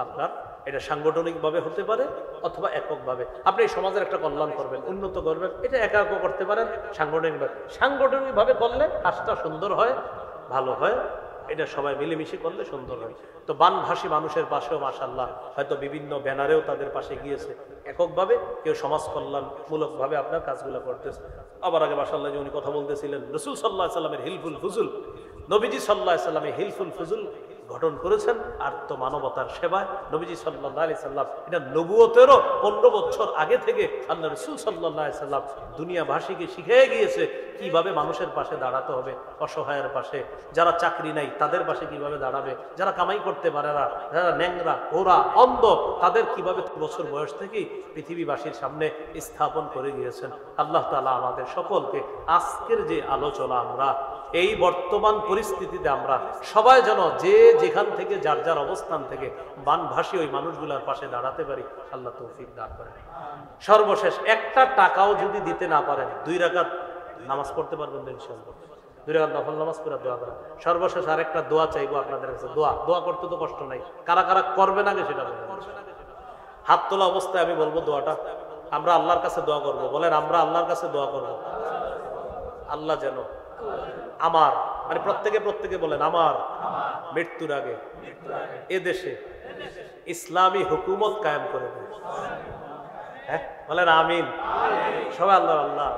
আপনার এটা সাংগঠনিকভাবে হতে পারে অথবা এককভাবে। আপনি এই সমাজের একটা কল্যাণ করবেন, উন্নত করবেন, এটা একা করতে পারেন। সাংগঠনিকভাবে, সাংগঠনিকভাবে করলে কাজটা সুন্দর হয়, ভালো হয়। এটা সবাই মিলেমিশে করলে সুন্দর হয়। তো বানভাসী মানুষের পাশেও মাশাআল্লাহ হয়তো বিভিন্ন ব্যানারেও তাদের পাশে গিয়েছে। এককভাবে কেউ সমাজ কল্যাণমূলক ভাবে আপনার কাজগুলো করতেছে। আবার আগে মাশাআল্লাহ যে উনি কথা বলতেছিলেন, রাসূল সাল্লাল্লাহু আলাইহি সাল্লামের হিলফুল ফুজুল, নবীজি সাল্লাল্লাহু আলাইহি সাল্লামের হিলফুল ফুজুল গঠন করেছেন আত্মমানবতার সেবায়। নবীজি সাল্লাল্লাহু আলাইহি সাল্লাম এটা নবুয়তেরও 15 বছর আগে থেকে আল্লাহ রাসূল সাল্লাল্লাহু আলাইহি সাল্লাম দুনিয়াবাসীকে শিখিয়ে গিয়েছে কিভাবে মানুষের পাশে দাঁড়াতে হবে, অসহায়ের পাশে, যারা চাকরি নাই তাদের পাশে কিভাবে দাঁড়াবে, যারা কামাই করতে পারে না, যারা ন্যাংরা, ঘোড়া, অন্ধ, তাদের কিভাবে বছর বয়স থেকেই পৃথিবীবাসীর সামনে স্থাপন করে গিয়েছেন। আল্লাহ তাআলা আমাদের সকলকে আজকের যে আলোচনা, আমরা এই বর্তমান পরিস্থিতিতে আমরা সবাই যেন যে যেখান থেকে যার যার অবস্থান থেকে বানভাসী ওই মানুষগুলোর পাশে দাঁড়াতে পারি, আল্লাহ তৌফিক দান করেন। সর্বশেষ, একটা টাকাও যদি দিতে না পারেন, 2 রাকাত নামাজ পড়তে পারবেন তো ইনশাআল্লাহ। 2 রাকাত নফল নামাজ পড়ে দোয়া করেন। সর্বশেষ আরেকটা দোয়া চাইবো আপনাদের কাছে। দোয়া করতে তো কষ্ট নাই, কারা কারা করবেন আগে সেটা বলবেন। হাত তোলা অবস্থায় আমি বলবো দোয়াটা, আমরা আল্লাহর কাছে দোয়া করব। বলেন, আমরা আল্লাহর কাছে দোয়া করব, আল্লাহ যেন আমার, মানে প্রত্যেকে বলেন, আমার মৃত্যুর আগে এদেশে ইসলামী হুকুমত কায়েম করে দেয়। হ্যাঁ বলেন আমিন। সবাই আল্লাহ, আল্লাহ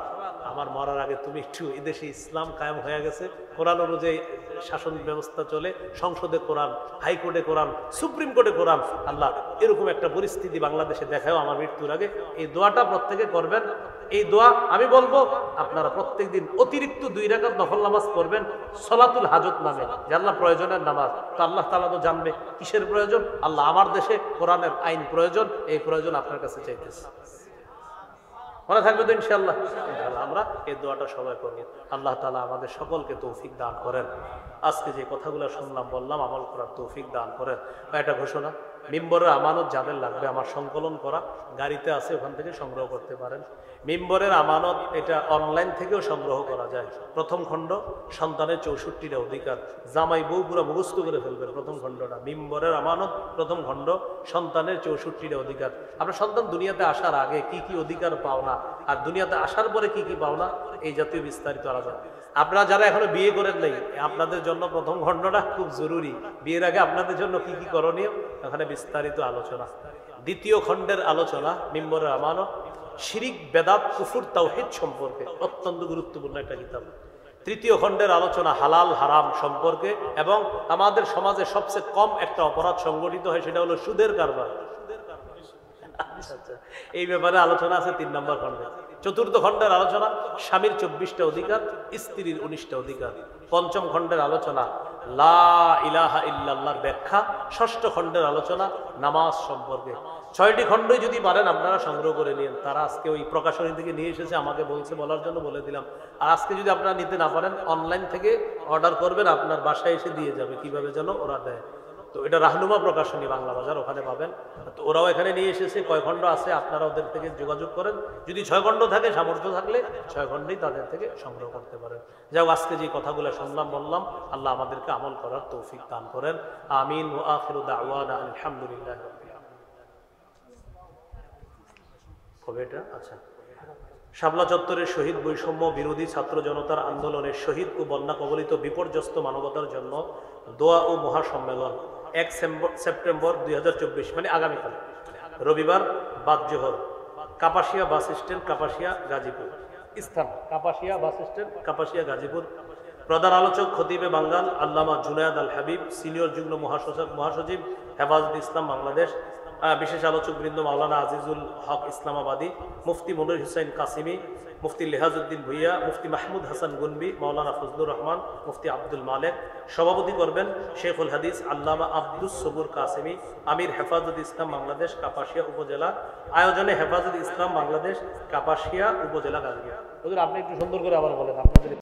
আমার মরার আগে তুমি একটু এদেশে ইসলাম কায়েম হয়ে গেছে, কোরআন অনুযায়ী শাসন ব্যবস্থা চলে, সংসদে কোরআন, হাইকোর্টে কোরআন, সুপ্রিম কোর্টে কোরআন, আল্লাহ এরকম একটা পরিস্থিতি বাংলাদেশে দেখাও আমার মৃত্যুর আগে। এই দোয়াটা প্রত্যেকে করবেন। এই দোয়া আমি বলবো আপনারা প্রত্যেকদিন অতিরিক্ত 2 রাকাত নফল নামাজ পড়বেন সলাতুল হাজত নামে, যে আল্লাহ প্রয়োজনের নামাজ। তো আল্লাহ তাআলা তো জানবে কিসের প্রয়োজন। আল্লাহ আমার দেশে কোরআনের আইন প্রয়োজন, এই প্রয়োজন আপনার কাছে চাইতেছে। মনে থাকবে তো ইনশাআল্লাহ। আমরা এই দোয়াটা সবাই করব। আল্লাহ তাআলা আমাদের সকলকে তৌফিক দান করেন। আজকে যে কথাগুলো শুনলাম বললাম, আমল করার তৌফিক দান করেন। একটা ঘোষণা, মিম্বরের আমানত যাদের লাগবে আমার সংকলন করা গাড়িতে আছে, ওখান থেকে সংগ্রহ করতে পারেন। মিম্বরের আমানত এটা অনলাইন থেকেও সংগ্রহ করা যায়। প্রথম খণ্ড, সন্তানের 64টা অধিকার, জামাই বউ পুরো মুখস্থ করে ফেলবেন প্রথম খণ্ডটা। মিম্বরের আমানত প্রথম খণ্ড, সন্তানের 64টা অধিকার। আপনার সন্তান দুনিয়াতে আসার আগে কি কি অধিকার পাওনা, আর দুনিয়াতে আসার পরে কি কি পাওনা, এই জাতীয় বিস্তারিত আলোচনা। আপনারা যারা এখনো বিয়ে করেন নাই, আপনাদের জন্য প্রথম খণ্ডটা খুব জরুরি। বিয়ের আগে আপনাদের জন্য কি কি করণীয়, এখানে বিস্তারিত আলোচনা। দ্বিতীয় খণ্ডের আলোচনা মিম্বরের আমানত, শিরিক, বেদাত, কুফর, তাওহীদ সম্পর্কে, অত্যন্ত গুরুত্বপূর্ণ একটা কিতাব। তৃতীয় খণ্ডের আলোচনা হালাল হারাম সম্পর্কে, এবং আমাদের সমাজে সবচেয়ে কম একটা অপরাধ সংগঠিত হয়, সেটা হলো সুদের কারবার। এই ব্যাপারে আলোচনা আছে 3 নম্বর খণ্ডে। চতুর্থ খণ্ডের আলোচনা স্বামীর 24টা অধিকার, স্ত্রীর 19টা অধিকার। পঞ্চম খণ্ডের আলোচনা লা ইলাহা ইল্লাল্লাহর ব্যাখ্যা। ষষ্ঠ খণ্ডের আলোচনা নামাজ সম্পর্কে। 6টি খণ্ডই যদি পারেন আপনারা সংগ্রহ করে নিন। তারা আজকে ওই প্রকাশনী থেকে নিয়ে এসেছে, আমাকে বলছে, বলার জন্য বলে দিলাম। আর আজকে যদি আপনারা নিতে না পারেন, অনলাইন থেকে অর্ডার করবেন, আপনার বাসায় এসে দিয়ে যাবে, কিভাবে যেন ওরা দেয়। তো এটা রাহনুমা প্রকাশনী, বাংলা বাজার, ওখানে পাবেন। তো ওরাও এখানে নিয়ে এসেছে, কয় খণ্ড আছে আপনারা ওদের থেকে যোগাযোগ করেন। যদি 6 খণ্ড থাকে, সামর্থ্য থাকলে 6 খণ্ডই তাদের থেকে সংগ্রহ করতে পারেন। যাই হোক, আজকে যে কথাগুলো শুনলাম বললাম, আল্লাহ আমাদেরকে আমল করার তৌফিক দান করেন। আমিন। ওয়া আখিরু দাওয়ানা আলহামদুলিল্লাহ। কবে এটা? আচ্ছা, শাপলা চত্বরের শহীদ বৈষম্য বিরোধী ছাত্র জনতার আন্দোলনের শহীদ ও বন্যা কবলিত বিপর্যস্ত মানবতার জন্য দোয়া ও মহাসম্মেলন 1 সেপ্টেম্বর 2024, মানে আগামীকাল রবিবার বাদ জোহর, কাপাসিয়া বাস স্ট্যান্ড, কাপাসিয়া, গাজীপুর। স্থান কাপাসিয়া বাস স্ট্যান্ড, কাপাসিয়া, গাজীপুর। প্রধান আলোচক খতিবে বাঙ্গাল আল্লামা জুনায়েদ আল হাবিব, সিনিয়র যুগ্ম মহাসচিব হেফাজত ইসলাম বাংলাদেশ। বিশেষ আলোচক বৃন্দ মাওলানা আজিজুল হক ইসলামাবাদী, মুফতি মনির হুসাইন কাসিমি, মুফতি লেহাজউদ্দিন ভুইয়া, মুফতি মাহমুদ হাসান গুনবি, মাওলানা ফজলুর রহমান, মুফতি আব্দুল মালেক। সভাপতি করবেন শেখুল হাদিস আল্লামা আব্দুস সবুর কাসেমি, আমির হেফাজত ইসলাম বাংলাদেশ কাপাসিয়া উপজেলা। আয়োজনে হেফাজত ইসলাম বাংলাদেশ কাপাসিয়া উপজেলা গাজীপুর। হুজুর আপনি একটু সুন্দর করে আবার বলেন আপনাদের